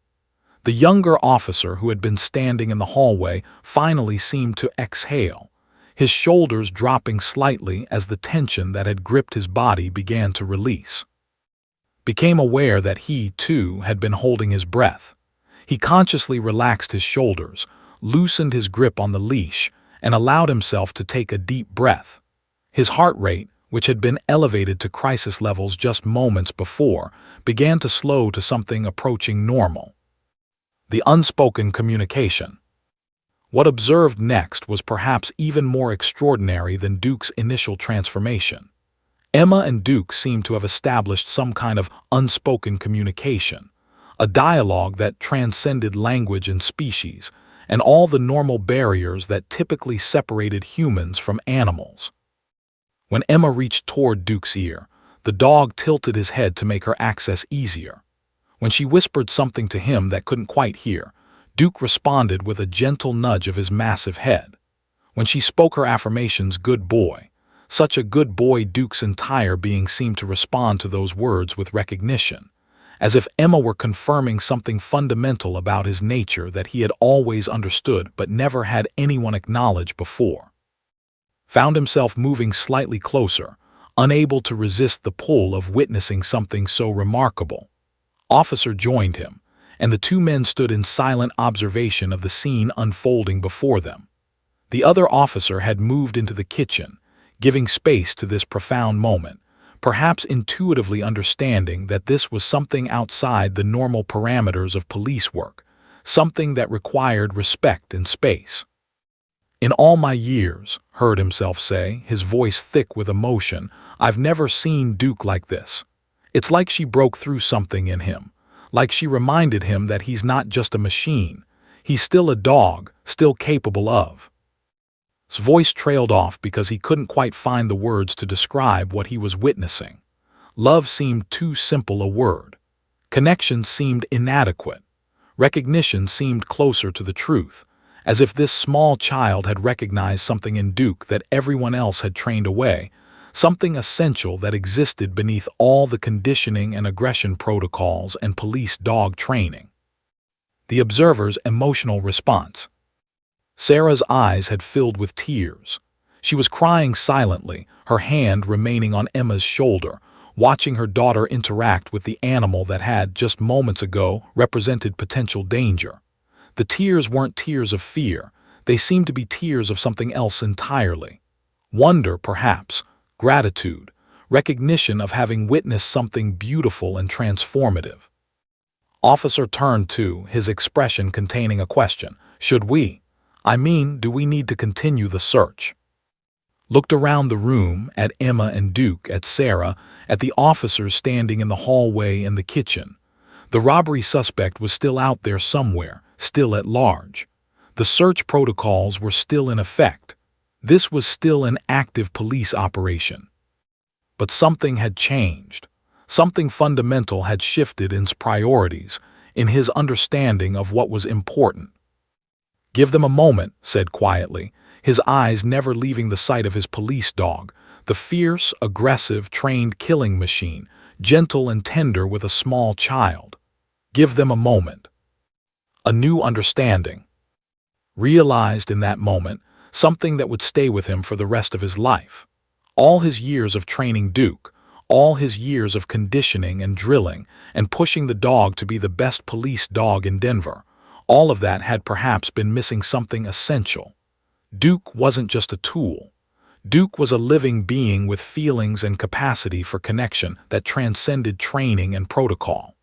The younger officer, who had been standing in the hallway, finally seemed to exhale, his shoulders dropping slightly as the tension that had gripped his body began to release. Became aware that he, too, had been holding his breath. He consciously relaxed his shoulders, loosened his grip on the leash, and allowed himself to take a deep breath. His heart rate, which had been elevated to crisis levels just moments before, began to slow to something approaching normal. The unspoken communication. What observed next was perhaps even more extraordinary than Duke's initial transformation. Emma and Duke seemed to have established some kind of unspoken communication, a dialogue that transcended language and species, and all the normal barriers that typically separated humans from animals. When Emma reached toward Duke's ear, the dog tilted his head to make her access easier. When she whispered something to him that couldn't quite hear, Duke responded with a gentle nudge of his massive head. When she spoke her affirmations, "Good boy," such a good boy, Duke's entire being seemed to respond to those words with recognition, as if Emma were confirming something fundamental about his nature that he had always understood but never had anyone acknowledge before. Found himself moving slightly closer, unable to resist the pull of witnessing something so remarkable. Officer joined him, and the two men stood in silent observation of the scene unfolding before them. The other officer had moved into the kitchen, giving space to this profound moment, perhaps intuitively understanding that this was something outside the normal parameters of police work, something that required respect and space. "In all my years," heard himself say, his voice thick with emotion, "I've never seen Duke like this. It's like she broke through something in him, like she reminded him that he's not just a machine, he's still a dog, still capable of." His voice trailed off because he couldn't quite find the words to describe what he was witnessing. Love seemed too simple a word. Connection seemed inadequate. Recognition seemed closer to the truth, as if this small child had recognized something in Duke that everyone else had trained away, something essential that existed beneath all the conditioning and aggression protocols and police dog training. The observer's emotional response. Sarah's eyes had filled with tears. She was crying silently, her hand remaining on Emma's shoulder, watching her daughter interact with the animal that had, just moments ago, represented potential danger. The tears weren't tears of fear. They seemed to be tears of something else entirely. Wonder, perhaps, gratitude, recognition of having witnessed something beautiful and transformative. Officer turned to, his expression containing a question. Should we? Do we need to continue the search? Looked around the room, at Emma and Duke, at Sarah, at the officers standing in the hallway and the kitchen. The robbery suspect was still out there somewhere, still at large. The search protocols were still in effect. This was still an active police operation. But something had changed. Something fundamental had shifted in his priorities, in his understanding of what was important. "Give them a moment," said quietly, his eyes never leaving the sight of his police dog, the fierce, aggressive, trained killing machine, gentle and tender with a small child. Give them a moment. A new understanding. Realized in that moment, something that would stay with him for the rest of his life. All his years of training Duke, all his years of conditioning and drilling, and pushing the dog to be the best police dog in Denver, all of that had perhaps been missing something essential. Duke wasn't just a tool. Duke was a living being with feelings and capacity for connection that transcended training and protocol.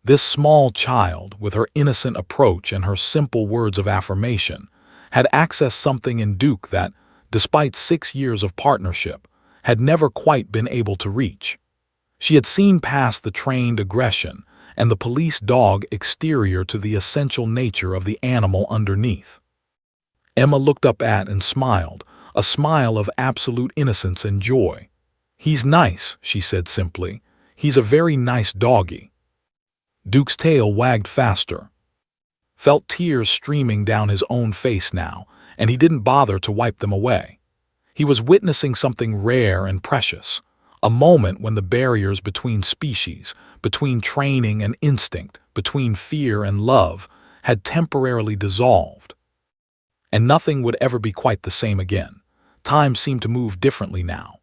This small child, with her innocent approach and her simple words of affirmation, had accessed something in Duke that, despite 6 years of partnership, had never quite been able to reach. She had seen past the trained aggression and the police dog exterior to the essential nature of the animal underneath. Emma looked up at and smiled, a smile of absolute innocence and joy. "He's nice," she said simply. "He's a very nice doggy." Duke's tail wagged faster. Felt tears streaming down his own face now, and he didn't bother to wipe them away. He was witnessing something rare and precious, a moment when the barriers between species, between training and instinct, between fear and love, had temporarily dissolved. And nothing would ever be quite the same again. Time seemed to move differently now.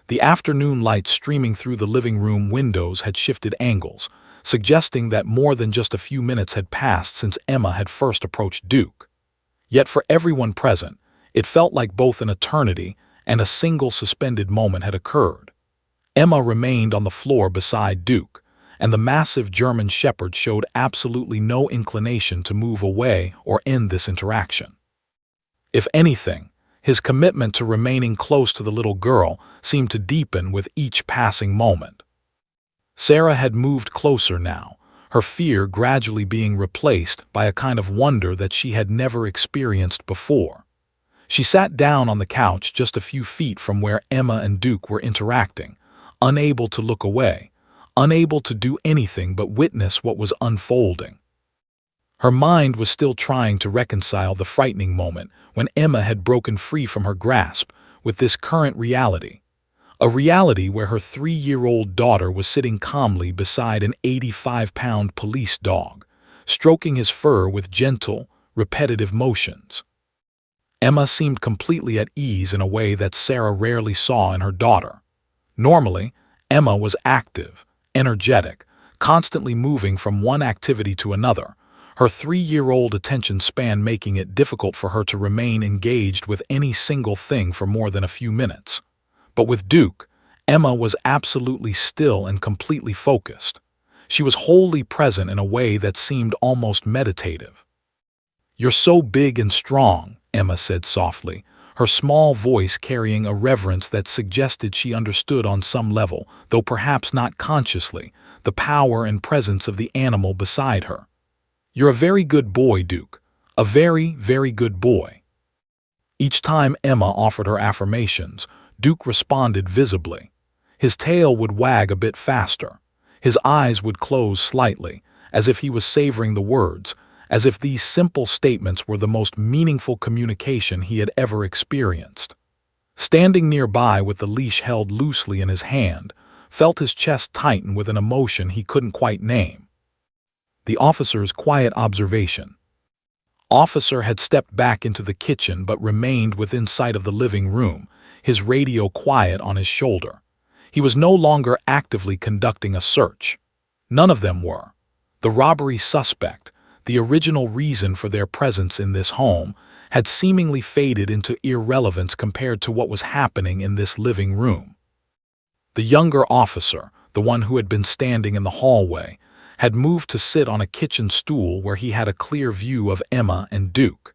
The afternoon light streaming through the living room windows had shifted angles, suggesting that more than just a few minutes had passed since Emma had first approached Duke. Yet for everyone present, it felt like both an eternity and a single suspended moment had occurred. Emma remained on the floor beside Duke, and the massive German shepherd showed absolutely no inclination to move away or end this interaction. If anything, his commitment to remaining close to the little girl seemed to deepen with each passing moment. Sarah had moved closer now, her fear gradually being replaced by a kind of wonder that she had never experienced before. She sat down on the couch just a few feet from where Emma and Duke were interacting, unable to look away, unable to do anything but witness what was unfolding. Her mind was still trying to reconcile the frightening moment when Emma had broken free from her grasp with this current reality, a reality where her 3-year-old daughter was sitting calmly beside an 85-pound police dog, stroking his fur with gentle, repetitive motions. Emma seemed completely at ease in a way that Sarah rarely saw in her daughter. Normally, Emma was active, energetic, constantly moving from one activity to another, her 3-year-old attention span making it difficult for her to remain engaged with any single thing for more than a few minutes. But with Duke, Emma was absolutely still and completely focused. She was wholly present in a way that seemed almost meditative. "You're so big and strong," Emma said softly, her small voice carrying a reverence that suggested she understood on some level, though perhaps not consciously, the power and presence of the animal beside her. "You're a very good boy, Duke. A very, very good boy." Each time Emma offered her affirmations, Duke responded visibly. His tail would wag a bit faster. His eyes would close slightly, as if he was savoring the words, as if these simple statements were the most meaningful communication he had ever experienced. Standing nearby with the leash held loosely in his hand, felt his chest tighten with an emotion he couldn't quite name. The officer's quiet observation. Officer had stepped back into the kitchen but remained within sight of the living room, his radio quiet on his shoulder. He was no longer actively conducting a search. None of them were. The robbery suspect, the original reason for their presence in this home, had seemingly faded into irrelevance compared to what was happening in this living room. The younger officer, the one who had been standing in the hallway, had moved to sit on a kitchen stool where he had a clear view of Emma and Duke.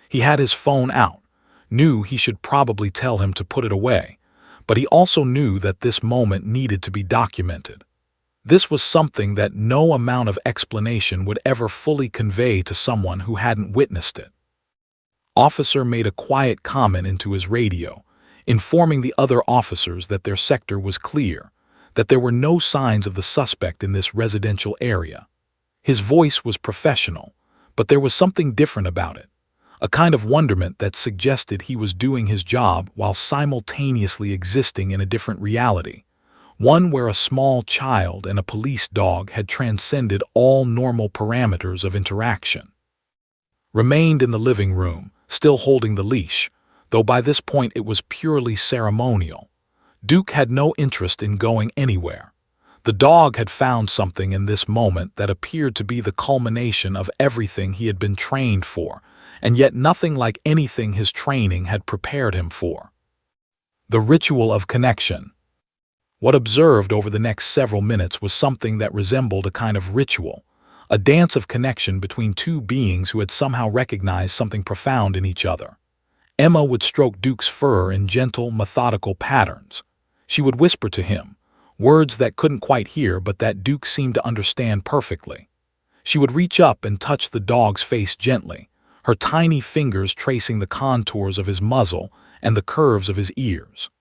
He had his phone out, knew he should probably tell him to put it away, but he also knew that this moment needed to be documented. This was something that no amount of explanation would ever fully convey to someone who hadn't witnessed it. Officer made a quiet comment into his radio, informing the other officers that their sector was clear, that there were no signs of the suspect in this residential area. His voice was professional, but there was something different about it, a kind of wonderment that suggested he was doing his job while simultaneously existing in a different reality, one where a small child and a police dog had transcended all normal parameters of interaction. Remained in the living room, still holding the leash, though by this point it was purely ceremonial. Duke had no interest in going anywhere. The dog had found something in this moment that appeared to be the culmination of everything he had been trained for, and yet nothing like anything his training had prepared him for. The ritual of connection. What observed over the next several minutes was something that resembled a kind of ritual, a dance of connection between two beings who had somehow recognized something profound in each other. Emma would stroke Duke's fur in gentle, methodical patterns. She would whisper to him, words that couldn't quite hear but that Duke seemed to understand perfectly. She would reach up and touch the dog's face gently, her tiny fingers tracing the contours of his muzzle and the curves of his ears.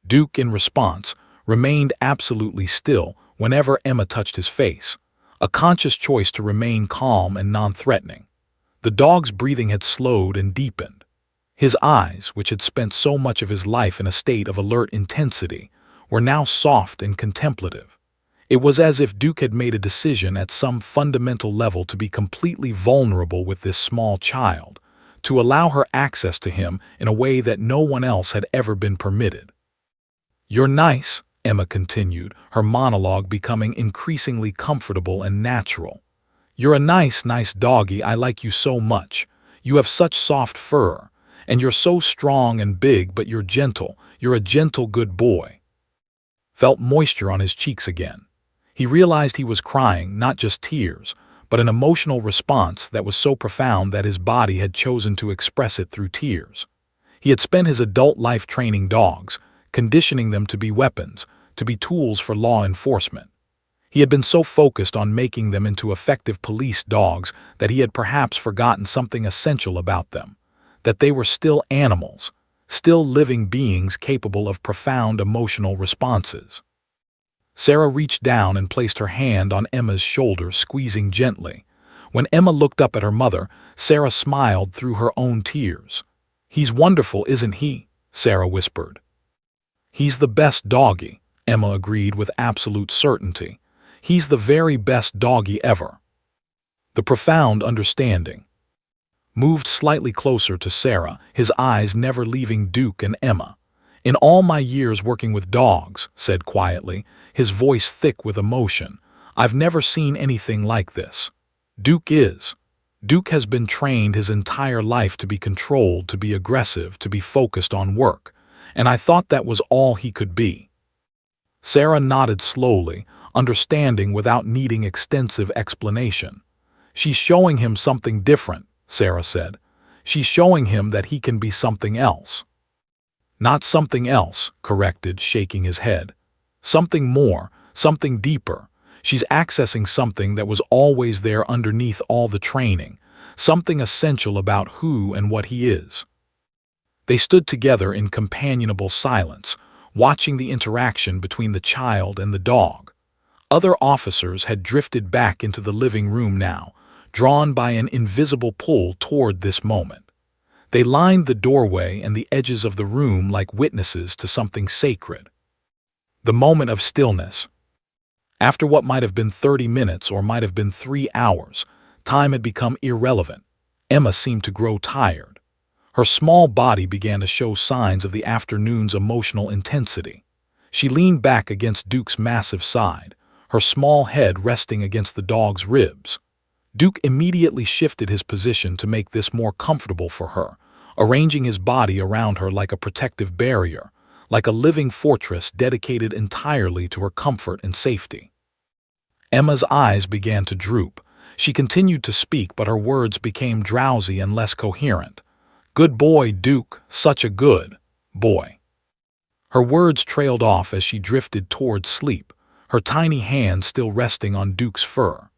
Duke, in response, remained absolutely still whenever Emma touched his face, a conscious choice to remain calm and non-threatening. The dog's breathing had slowed and deepened. His eyes, which had spent so much of his life in a state of alert intensity, were now soft and contemplative. It was as if Duke had made a decision at some fundamental level to be completely vulnerable with this small child, to allow her access to him in a way that no one else had ever been permitted. "You're nice," Emma continued, her monologue becoming increasingly comfortable and natural. "You're a nice doggy. I like you so much. You have such soft fur. And you're so strong and big, but you're gentle. You're a gentle, good boy." Felt moisture on his cheeks again. He realized he was crying, not just tears, but an emotional response that was so profound that his body had chosen to express it through tears. He had spent his adult life training dogs, conditioning them to be weapons, to be tools for law enforcement. He had been so focused on making them into effective police dogs that he had perhaps forgotten something essential about them, that they were still animals, still living beings capable of profound emotional responses. Sarah reached down and placed her hand on Emma's shoulder, squeezing gently. When Emma looked up at her mother, Sarah smiled through her own tears. "He's wonderful, isn't he?" Sarah whispered. "He's the best doggy," Emma agreed with absolute certainty. "He's the very best doggy ever." The profound understanding. Moved slightly closer to Sarah, his eyes never leaving Duke and Emma. "In all my years working with dogs," said quietly, his voice thick with emotion, "I've never seen anything like this. Duke has been trained his entire life to be controlled, to be aggressive, to be focused on work, and I thought that was all he could be." Sarah nodded slowly, understanding without needing extensive explanation. "She's showing him something different," Sarah said. "She's showing him that he can be something else." "Not something else," corrected, shaking his head. "Something more, something deeper. She's accessing something that was always there underneath all the training, something essential about who and what he is." They stood together in companionable silence, watching the interaction between the child and the dog. Other officers had drifted back into the living room now, drawn by an invisible pull toward this moment. They lined the doorway and the edges of the room like witnesses to something sacred. The moment of stillness. After what might have been 30 minutes or might have been 3 hours, time had become irrelevant. Emma seemed to grow tired. Her small body began to show signs of the afternoon's emotional intensity. She leaned back against Duke's massive side, her small head resting against the dog's ribs. Duke immediately shifted his position to make this more comfortable for her, arranging his body around her like a protective barrier, like a living fortress dedicated entirely to her comfort and safety. Emma's eyes began to droop. She continued to speak, but her words became drowsy and less coherent. "Good boy, Duke, such a good boy." Her words trailed off as she drifted toward sleep, her tiny hand still resting on Duke's fur.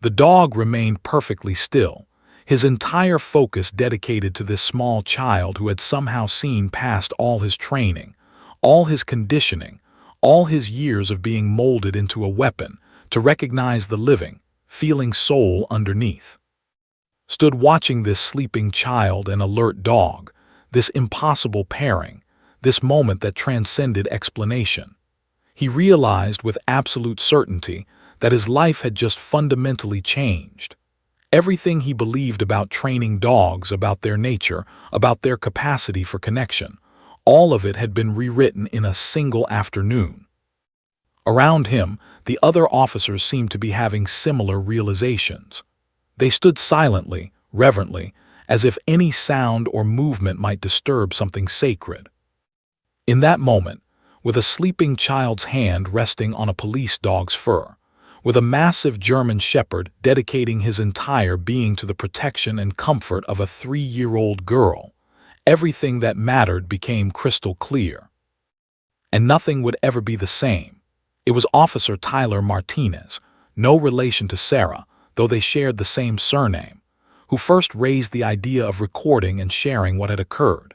The dog remained perfectly still, his entire focus dedicated to this small child who had somehow seen past all his training, all his conditioning, all his years of being molded into a weapon to recognize the living, feeling soul underneath. Stood watching this sleeping child and alert dog, this impossible pairing, this moment that transcended explanation. He realized with absolute certainty that his life had just fundamentally changed. Everything he believed about training dogs, about their nature, about their capacity for connection, all of it had been rewritten in a single afternoon. Around him, the other officers seemed to be having similar realizations. They stood silently, reverently, as if any sound or movement might disturb something sacred. In that moment, with a sleeping child's hand resting on a police dog's fur, with a massive German shepherd dedicating his entire being to the protection and comfort of a 3-year-old girl, everything that mattered became crystal clear. And nothing would ever be the same. It was Officer Tyler Martinez, no relation to Sarah, though they shared the same surname, who first raised the idea of recording and sharing what had occurred.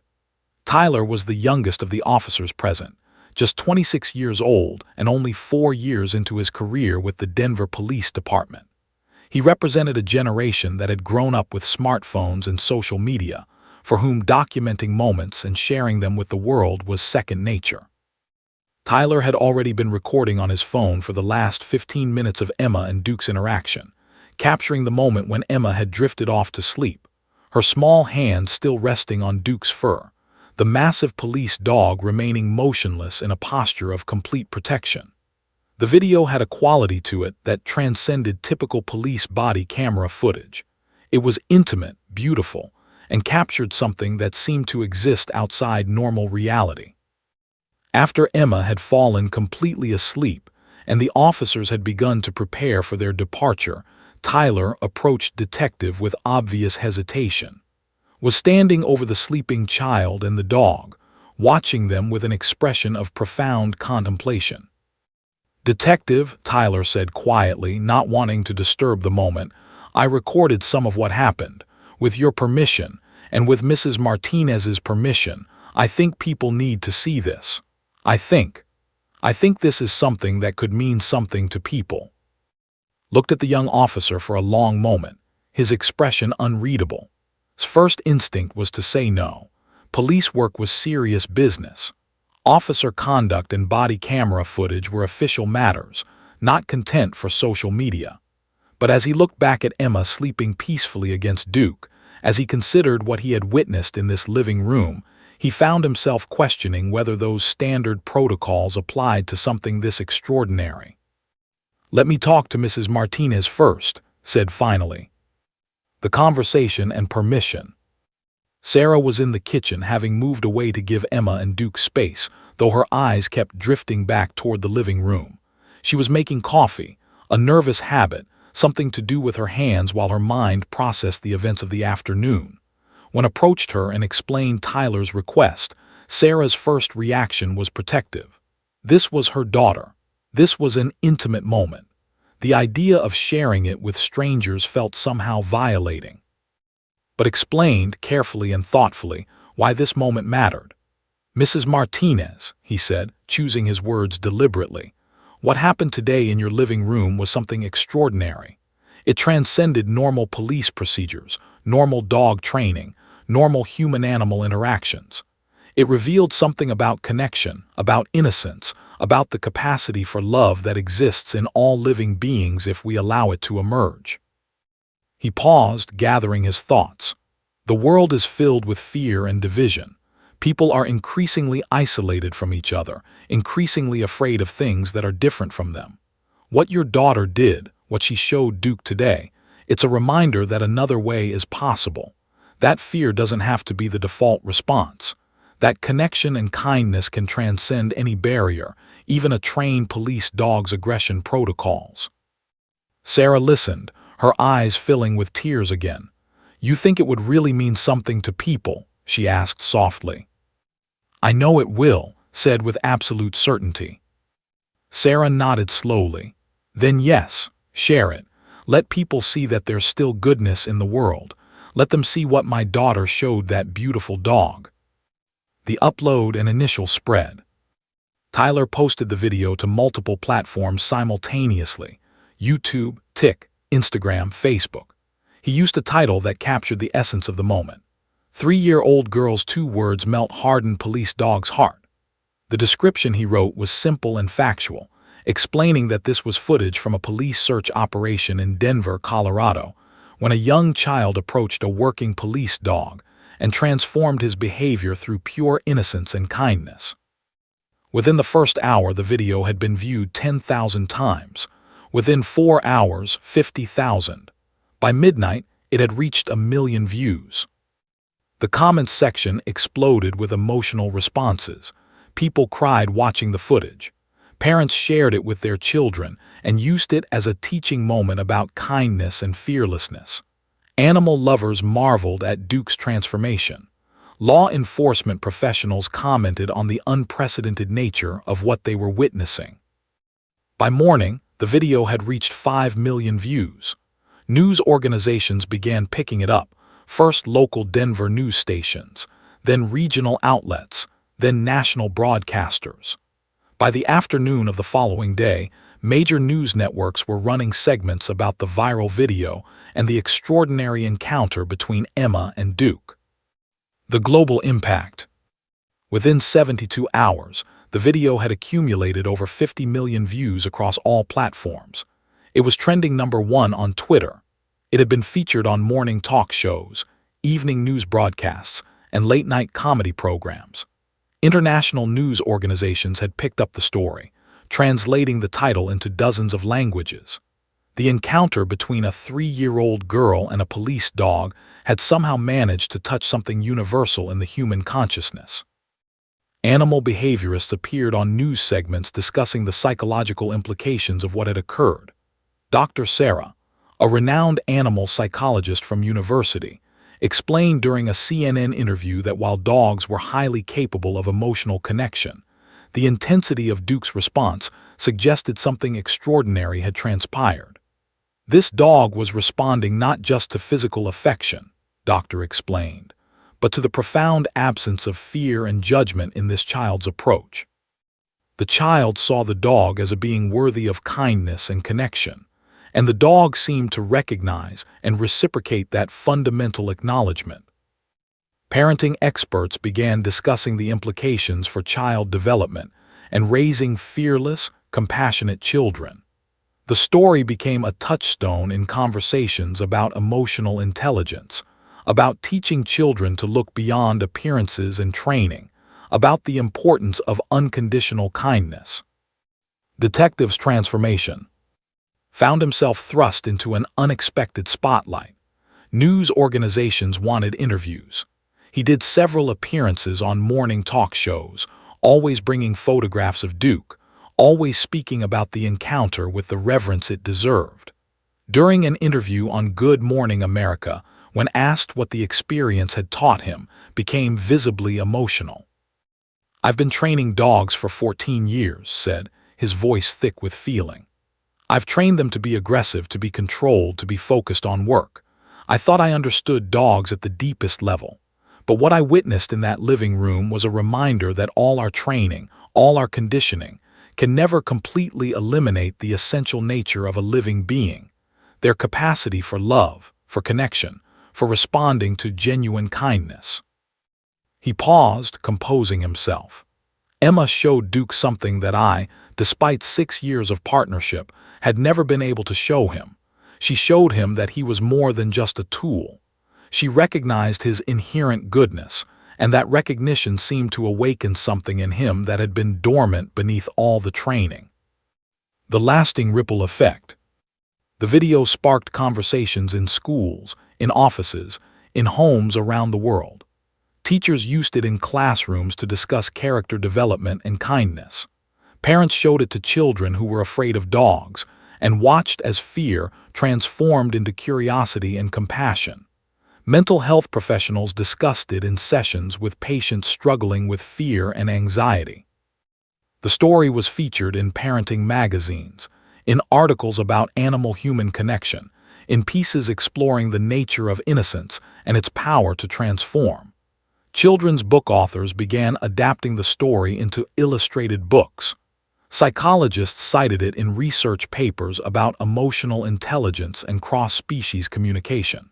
Tyler was the youngest of the officers present, just 26 years old and only 4 years into his career with the Denver Police Department. He represented a generation that had grown up with smartphones and social media, for whom documenting moments and sharing them with the world was second nature. Tyler had already been recording on his phone for the last 15 minutes of Emma and Duke's interaction, capturing the moment when Emma had drifted off to sleep, her small hand still resting on Duke's fur, the massive police dog remaining motionless in a posture of complete protection. The video had a quality to it that transcended typical police body camera footage. It was intimate, beautiful, and captured something that seemed to exist outside normal reality. After Emma had fallen completely asleep and the officers had begun to prepare for their departure, Tyler approached Detective with obvious hesitation. Was standing over the sleeping child and the dog, watching them with an expression of profound contemplation. "Detective," Tyler said quietly, not wanting to disturb the moment, "I recorded some of what happened. With your permission, and with Mrs. Martinez's permission, I think people need to see this. I think this is something that could mean something to people." Looked at the young officer for a long moment, his expression unreadable. His first instinct was to say no. Police work was serious business. Officer conduct and body camera footage were official matters, not content for social media. But as he looked back at Emma sleeping peacefully against Duke, as he considered what he had witnessed in this living room, he found himself questioning whether those standard protocols applied to something this extraordinary. "Let me talk to Mrs. Martinez first," said finally. The conversation and permission. Sarah was in the kitchen, having moved away to give Emma and Duke space, though her eyes kept drifting back toward the living room. She was making coffee, a nervous habit, something to do with her hands while her mind processed the events of the afternoon. When approached her and explained Tyler's request, Sarah's first reaction was protective. This was her daughter. This was an intimate moment. The idea of sharing it with strangers felt somehow violating. But explained, carefully and thoughtfully, why this moment mattered. "Mrs. Martinez," he said, choosing his words deliberately, "what happened today in your living room was something extraordinary. It transcended normal police procedures, normal dog training, normal human-animal interactions. It revealed something about connection, about innocence, about the capacity for love that exists in all living beings if we allow it to emerge." He paused, gathering his thoughts. The world is filled with fear and division. People are increasingly isolated from each other, increasingly afraid of things that are different from them. What your daughter did, what she showed Duke today, it's a reminder that another way is possible. That fear doesn't have to be the default response. That connection and kindness can transcend any barrier, even a trained police dog's aggression protocols. Sarah listened, her eyes filling with tears again. "You think it would really mean something to people?" she asked softly. "I know it will," said with absolute certainty. Sarah nodded slowly. "Then yes, share it. Let people see that there's still goodness in the world. Let them see what my daughter showed that beautiful dog." The upload and initial spread. Tyler posted the video to multiple platforms simultaneously: YouTube, TikTok, Instagram, Facebook. He used a title that captured the essence of the moment. 3-year-old girl's 2 words melt hardened police dog's heart. The description he wrote was simple and factual, explaining that this was footage from a police search operation in Denver, Colorado, when a young child approached a working police dog and transformed his behavior through pure innocence and kindness. Within the first hour, the video had been viewed 10,000 times. Within 4 hours, 50,000. By midnight, it had reached 1 million views. The comments section exploded with emotional responses. People cried watching the footage. Parents shared it with their children and used it as a teaching moment about kindness and fearlessness. Animal lovers marveled at Duke's transformation. Law enforcement professionals commented on the unprecedented nature of what they were witnessing. By morning, the video had reached 5 million views. News organizations began picking it up, first local Denver news stations, then regional outlets, then national broadcasters. By the afternoon of the following day, major news networks were running segments about the viral video and the extraordinary encounter between Emma and Duke. The global impact. Within 72 hours, the video had accumulated over 50 million views across all platforms. It was trending #1 on Twitter. It had been featured on morning talk shows, evening news broadcasts, and late-night comedy programs. International news organizations had picked up the story, translating the title into dozens of languages. The encounter between a 3-year-old girl and a police dog had somehow managed to touch something universal in the human consciousness. Animal behaviorists appeared on news segments discussing the psychological implications of what had occurred. Dr. Sarah, a renowned animal psychologist from university, explained during a CNN interview that while dogs were highly capable of emotional connection, the intensity of Duke's response suggested something extraordinary had transpired. This dog was responding not just to physical affection, Doctor explained, but to the profound absence of fear and judgment in this child's approach. The child saw the dog as a being worthy of kindness and connection, and the dog seemed to recognize and reciprocate that fundamental acknowledgement. Parenting experts began discussing the implications for child development and raising fearless, compassionate children. The story became a touchstone in conversations about emotional intelligence, about teaching children to look beyond appearances and training, about the importance of unconditional kindness. Detective's transformation. Found himself thrust into an unexpected spotlight. News organizations wanted interviews. He did several appearances on morning talk shows, always bringing photographs of Duke, always speaking about the encounter with the reverence it deserved. During an interview on Good Morning America, when asked what the experience had taught him, became visibly emotional. "I've been training dogs for 14 years, said, his voice thick with feeling. "I've trained them to be aggressive, to be controlled, to be focused on work. I thought I understood dogs at the deepest level. But what I witnessed in that living room was a reminder that all our training, all our conditioning, can never completely eliminate the essential nature of a living being, their capacity for love, for connection, for responding to genuine kindness. He paused, composing himself. Emma showed Duke something that I, despite 6 years of partnership, had never been able to show him. She showed him that he was more than just a tool. She recognized his inherent goodness, and that recognition seemed to awaken something in him that had been dormant beneath all the training. The lasting ripple effect. The video sparked conversations in schools, in offices, in homes around the world. Teachers used it in classrooms to discuss character development and kindness. Parents showed it to children who were afraid of dogs and watched as fear transformed into curiosity and compassion. Mental health professionals discussed it in sessions with patients struggling with fear and anxiety. The story was featured in parenting magazines, in articles about animal-human connection, in pieces exploring the nature of innocence and its power to transform. Children's book authors began adapting the story into illustrated books. Psychologists cited it in research papers about emotional intelligence and cross-species communication.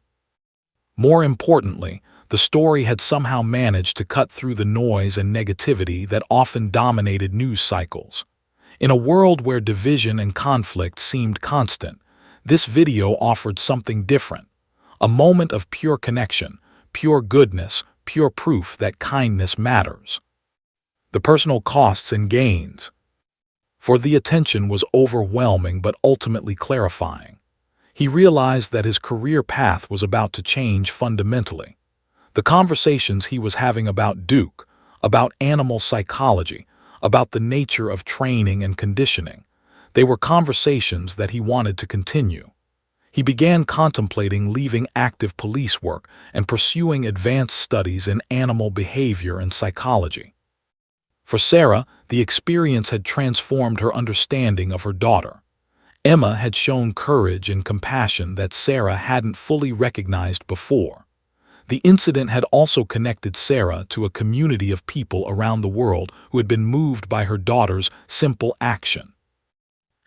More importantly, the story had somehow managed to cut through the noise and negativity that often dominated news cycles. In a world where division and conflict seemed constant, this video offered something different, a moment of pure connection, pure goodness, pure proof that kindness matters. The personal costs and gains. For the attention was overwhelming but ultimately clarifying. He realized that his career path was about to change fundamentally. The conversations he was having about Duke, about animal psychology, about the nature of training and conditioning, they were conversations that he wanted to continue. He began contemplating leaving active police work and pursuing advanced studies in animal behavior and psychology. For Sarah, the experience had transformed her understanding of her daughter. Emma had shown courage and compassion that Sarah hadn't fully recognized before. The incident had also connected Sarah to a community of people around the world who had been moved by her daughter's simple action.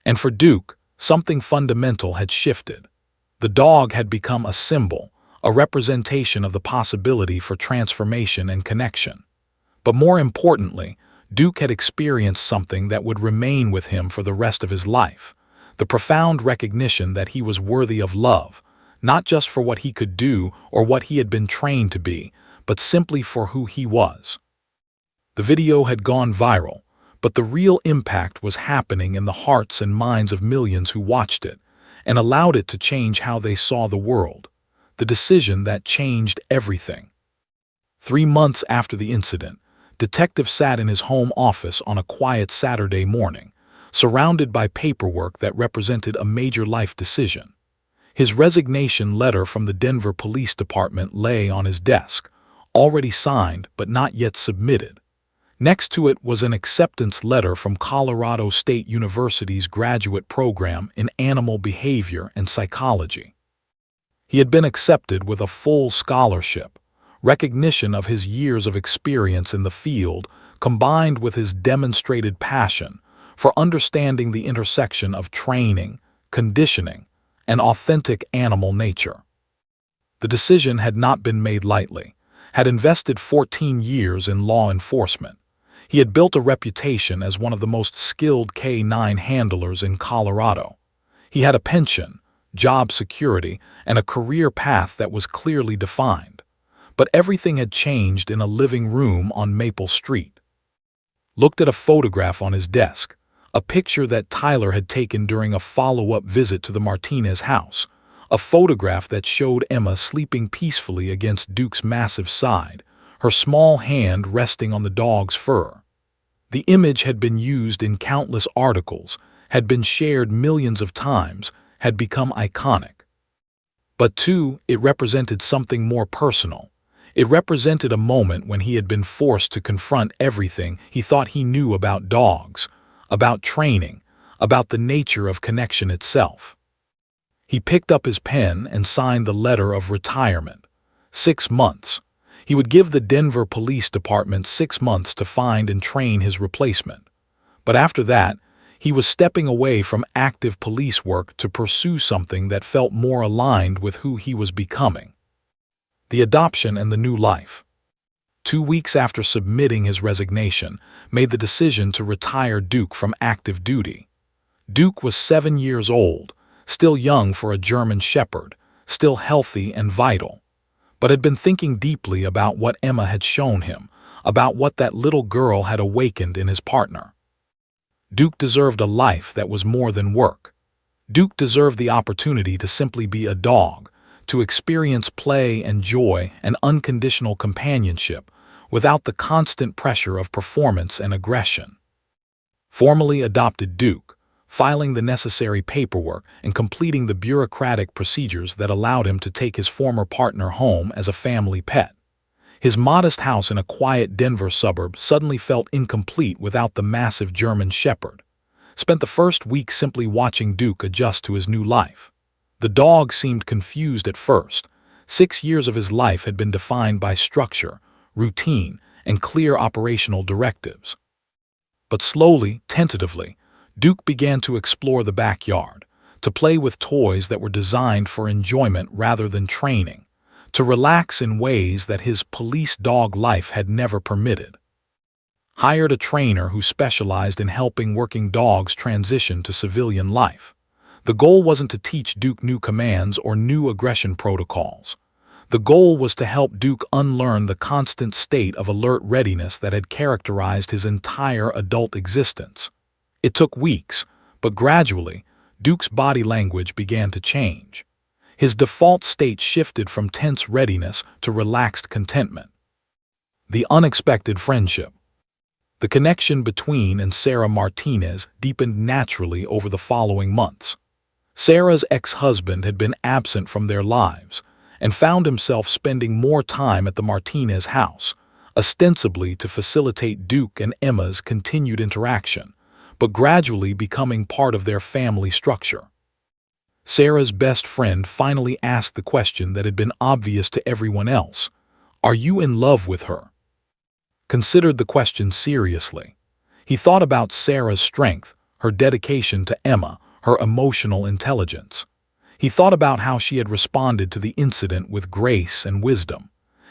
And for Duke, something fundamental had shifted. The dog had become a symbol, a representation of the possibility for transformation and connection. But more importantly, Duke had experienced something that would remain with him for the rest of his life, the profound recognition that he was worthy of love, not just for what he could do or what he had been trained to be, but simply for who he was. The video had gone viral, but the real impact was happening in the hearts and minds of millions who watched it, and allowed it to change how they saw the world, the decision that changed everything. 3 months after the incident, Detective sat in his home office on a quiet Saturday morning, surrounded by paperwork that represented a major life decision. His resignation letter from the Denver Police Department lay on his desk, already signed but not yet submitted. Next to it was an acceptance letter from Colorado State University's graduate program in animal behavior and psychology. He had been accepted with a full scholarship, recognition of his years of experience in the field combined with his demonstrated passion for understanding the intersection of training, conditioning, and authentic animal nature. The decision had not been made lightly, had invested 14 years in law enforcement. He had built a reputation as one of the most skilled K-9 handlers in Colorado. He had a pension, job security, and a career path that was clearly defined. But everything had changed in a living room on Maple Street. Looked at a photograph on his desk, a picture that Tyler had taken during a follow-up visit to the Martinez house, a photograph that showed Emma sleeping peacefully against Duke's massive side, her small hand resting on the dog's fur. The image had been used in countless articles, had been shared millions of times, had become iconic. But too, it represented something more personal. It represented a moment when he had been forced to confront everything he thought he knew about dogs, about training, about the nature of connection itself. He picked up his pen and signed the letter of retirement. 6 months. He would give the Denver Police Department 6 months to find and train his replacement. But after that, he was stepping away from active police work to pursue something that felt more aligned with who he was becoming: the adoption and the new life. 2 weeks after submitting his resignation, made the decision to retire Duke from active duty. Duke was 7 years old, still young for a German Shepherd, still healthy and vital, but had been thinking deeply about what Emma had shown him, about what that little girl had awakened in his partner. Duke deserved a life that was more than work. Duke deserved the opportunity to simply be a dog, to experience play and joy and unconditional companionship without the constant pressure of performance and aggression. Formally adopted Duke, filing the necessary paperwork and completing the bureaucratic procedures that allowed him to take his former partner home as a family pet. His modest house in a quiet Denver suburb suddenly felt incomplete without the massive German Shepherd. Spent the first week simply watching Duke adjust to his new life. The dog seemed confused at first. 6 years of his life had been defined by structure, routine, and clear operational directives. But slowly, tentatively, Duke began to explore the backyard, to play with toys that were designed for enjoyment rather than training, to relax in ways that his police dog life had never permitted. Hired a trainer who specialized in helping working dogs transition to civilian life. The goal wasn't to teach Duke new commands or new aggression protocols. The goal was to help Duke unlearn the constant state of alert readiness that had characterized his entire adult existence. It took weeks, but gradually, Duke's body language began to change. His default state shifted from tense readiness to relaxed contentment. The unexpected friendship. The connection between and Sarah Martinez deepened naturally over the following months. Sarah's ex-husband had been absent from their lives and found himself spending more time at the Martinez house, ostensibly to facilitate Duke and Emma's continued interaction, but gradually becoming part of their family structure. Sarah's best friend finally asked the question that had been obvious to everyone else: "Are you in love with her?" Considered the question seriously. He thought about Sarah's strength, her dedication to Emma, her emotional intelligence. He thought about how she had responded to the incident with grace and wisdom.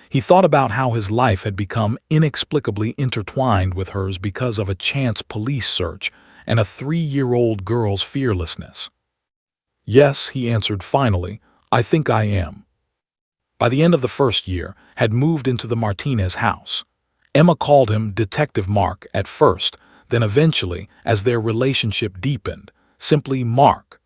He thought about how his life had become inexplicably intertwined with hers because of a chance police search and a 3-year-old girl's fearlessness. "Yes," he answered finally, "I think I am." By the end of the first year, had moved into the Martinez house. Emma called him Detective Mark at first, then eventually, as their relationship deepened, simply Mark.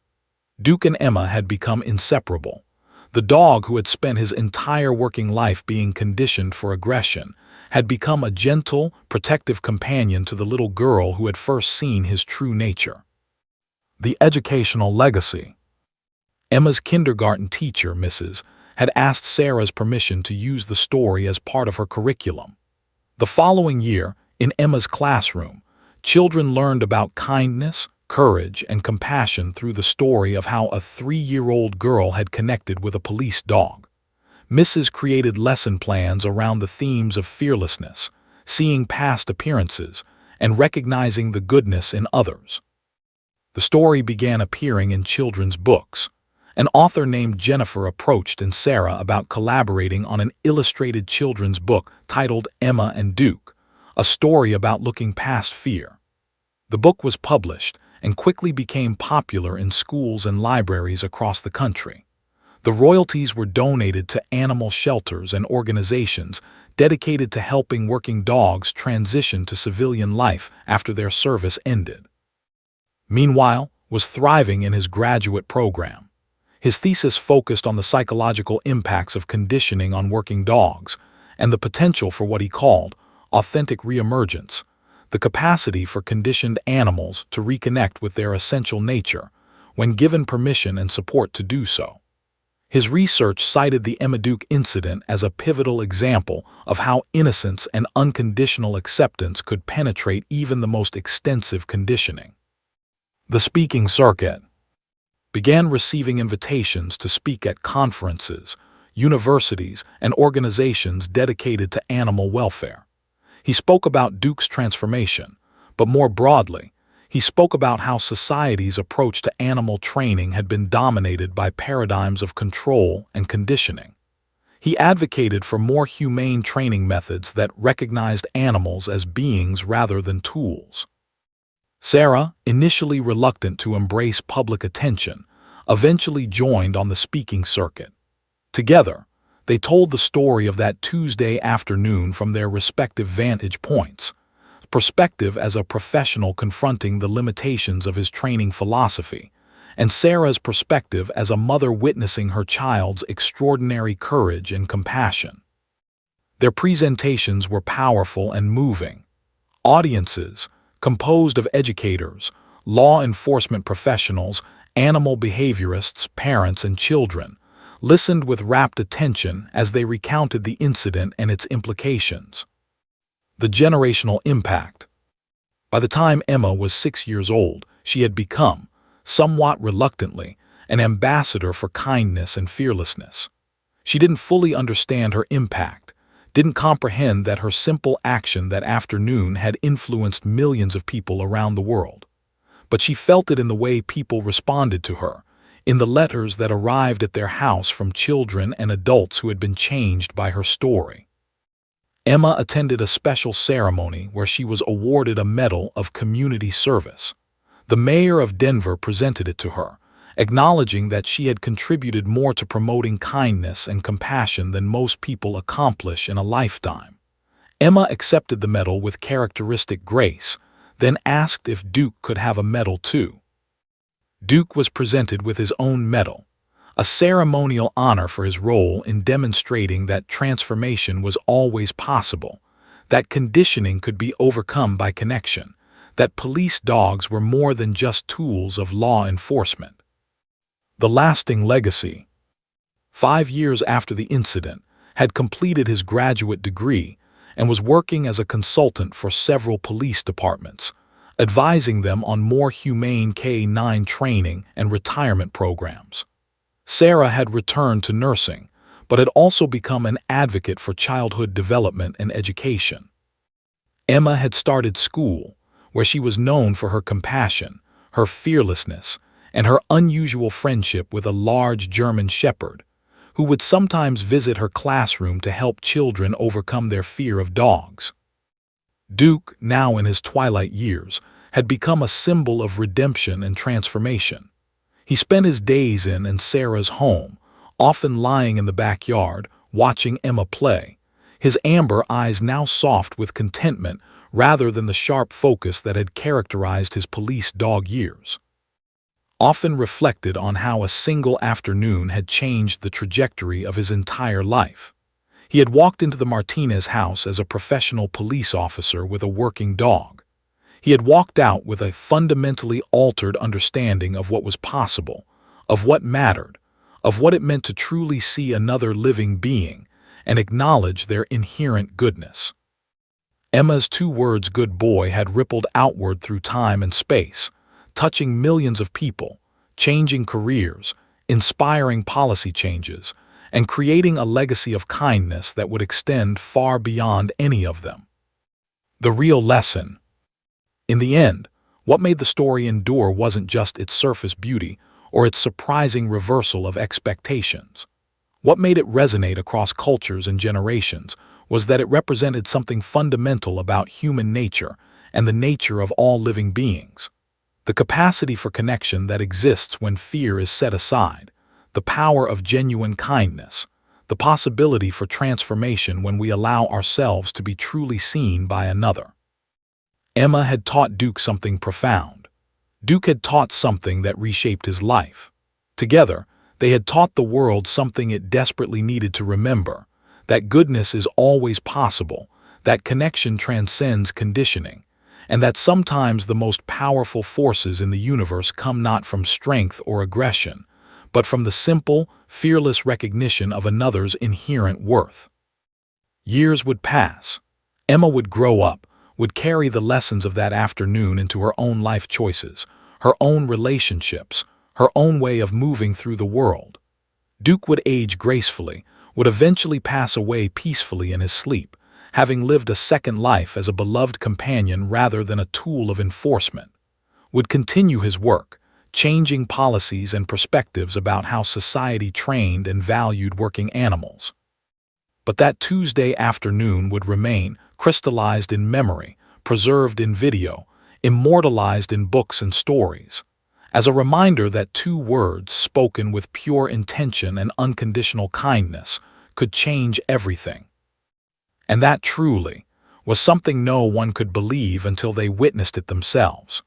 Duke and Emma had become inseparable. The dog, who had spent his entire working life being conditioned for aggression, had become a gentle, protective companion to the little girl who had first seen his true nature. The educational legacy. Emma's kindergarten teacher, Mrs., had asked Sarah's permission to use the story as part of her curriculum. The following year, in Emma's classroom, children learned about kindness, courage, and compassion through the story of how a 3-year-old girl had connected with a police dog. Mrs. created lesson plans around the themes of fearlessness, seeing past appearances, and recognizing the goodness in others. The story began appearing in children's books. An author named Jennifer approached Sarah about collaborating on an illustrated children's book titled Emma and Duke, a story about looking past fear. The book was published and quickly became popular in schools and libraries across the country. The royalties were donated to animal shelters and organizations dedicated to helping working dogs transition to civilian life after their service ended. Meanwhile, was thriving in his graduate program. His thesis focused on the psychological impacts of conditioning on working dogs and the potential for what he called authentic reemergence, the capacity for conditioned animals to reconnect with their essential nature when given permission and support to do so. His research cited the Emma Duke incident as a pivotal example of how innocence and unconditional acceptance could penetrate even the most extensive conditioning. The speaking circuit. Began receiving invitations to speak at conferences, universities, and organizations dedicated to animal welfare. He spoke about Duke's transformation, but more broadly, he spoke about how society's approach to animal training had been dominated by paradigms of control and conditioning. He advocated for more humane training methods that recognized animals as beings rather than tools. Sarah, initially reluctant to embrace public attention, eventually joined on the speaking circuit. Together, they told the story of that Tuesday afternoon from their respective vantage points, perspective as a professional confronting the limitations of his training philosophy, and Sarah's perspective as a mother witnessing her child's extraordinary courage and compassion. Their presentations were powerful and moving. Audiences, composed of educators, law enforcement professionals, animal behaviorists, parents, and children, listened with rapt attention as they recounted the incident and its implications. The generational impact. By the time Emma was 6 years old, she had become, somewhat reluctantly, an ambassador for kindness and fearlessness. She didn't fully understand her impact, didn't comprehend that her simple action that afternoon had influenced millions of people around the world. But she felt it in the way people responded to her, in the letters that arrived at their house from children and adults who had been changed by her story. Emma attended a special ceremony where she was awarded a Medal of Community Service. The mayor of Denver presented it to her, acknowledging that she had contributed more to promoting kindness and compassion than most people accomplish in a lifetime. Emma accepted the medal with characteristic grace, then asked if Duke could have a medal too. Duke was presented with his own medal, a ceremonial honor for his role in demonstrating that transformation was always possible, that conditioning could be overcome by connection, that police dogs were more than just tools of law enforcement. The lasting legacy. 5 years after the incident, had completed his graduate degree and was working as a consultant for several police departments, advising them on more humane K-9 training and retirement programs. Sarah had returned to nursing, but had also become an advocate for childhood development and education. Emma had started school, where she was known for her compassion, her fearlessness, and her unusual friendship with a large German shepherd, who would sometimes visit her classroom to help children overcome their fear of dogs. Duke, now in his twilight years, had become a symbol of redemption and transformation. He spent his days in and Sarah's home, often lying in the backyard, watching Emma play, his amber eyes now soft with contentment rather than the sharp focus that had characterized his police dog years. Often reflected on how a single afternoon had changed the trajectory of his entire life. He had walked into the Martinez house as a professional police officer with a working dog. He had walked out with a fundamentally altered understanding of what was possible, of what mattered, of what it meant to truly see another living being and acknowledge their inherent goodness. Emma's 2 words "good boy" had rippled outward through time and space, touching millions of people, changing careers, inspiring policy changes, and creating a legacy of kindness that would extend far beyond any of them. The real lesson. In the end, what made the story endure wasn't just its surface beauty or its surprising reversal of expectations. What made it resonate across cultures and generations was that it represented something fundamental about human nature and the nature of all living beings. The capacity for connection that exists when fear is set aside, the power of genuine kindness, the possibility for transformation when we allow ourselves to be truly seen by another. Emma had taught Duke something profound. Duke had taught something that reshaped his life. Together, they had taught the world something it desperately needed to remember, that goodness is always possible, that connection transcends conditioning, and that sometimes the most powerful forces in the universe come not from strength or aggression, but from the simple, fearless recognition of another's inherent worth. Years would pass. Emma would grow up, would carry the lessons of that afternoon into her own life choices, her own relationships, her own way of moving through the world. Duke would age gracefully, would eventually pass away peacefully in his sleep, having lived a second life as a beloved companion rather than a tool of enforcement, would continue his work, changing policies and perspectives about how society trained and valued working animals. But that Tuesday afternoon would remain, crystallized in memory, preserved in video, immortalized in books and stories, as a reminder that two words spoken with pure intention and unconditional kindness could change everything. And that truly was something no one could believe until they witnessed it themselves.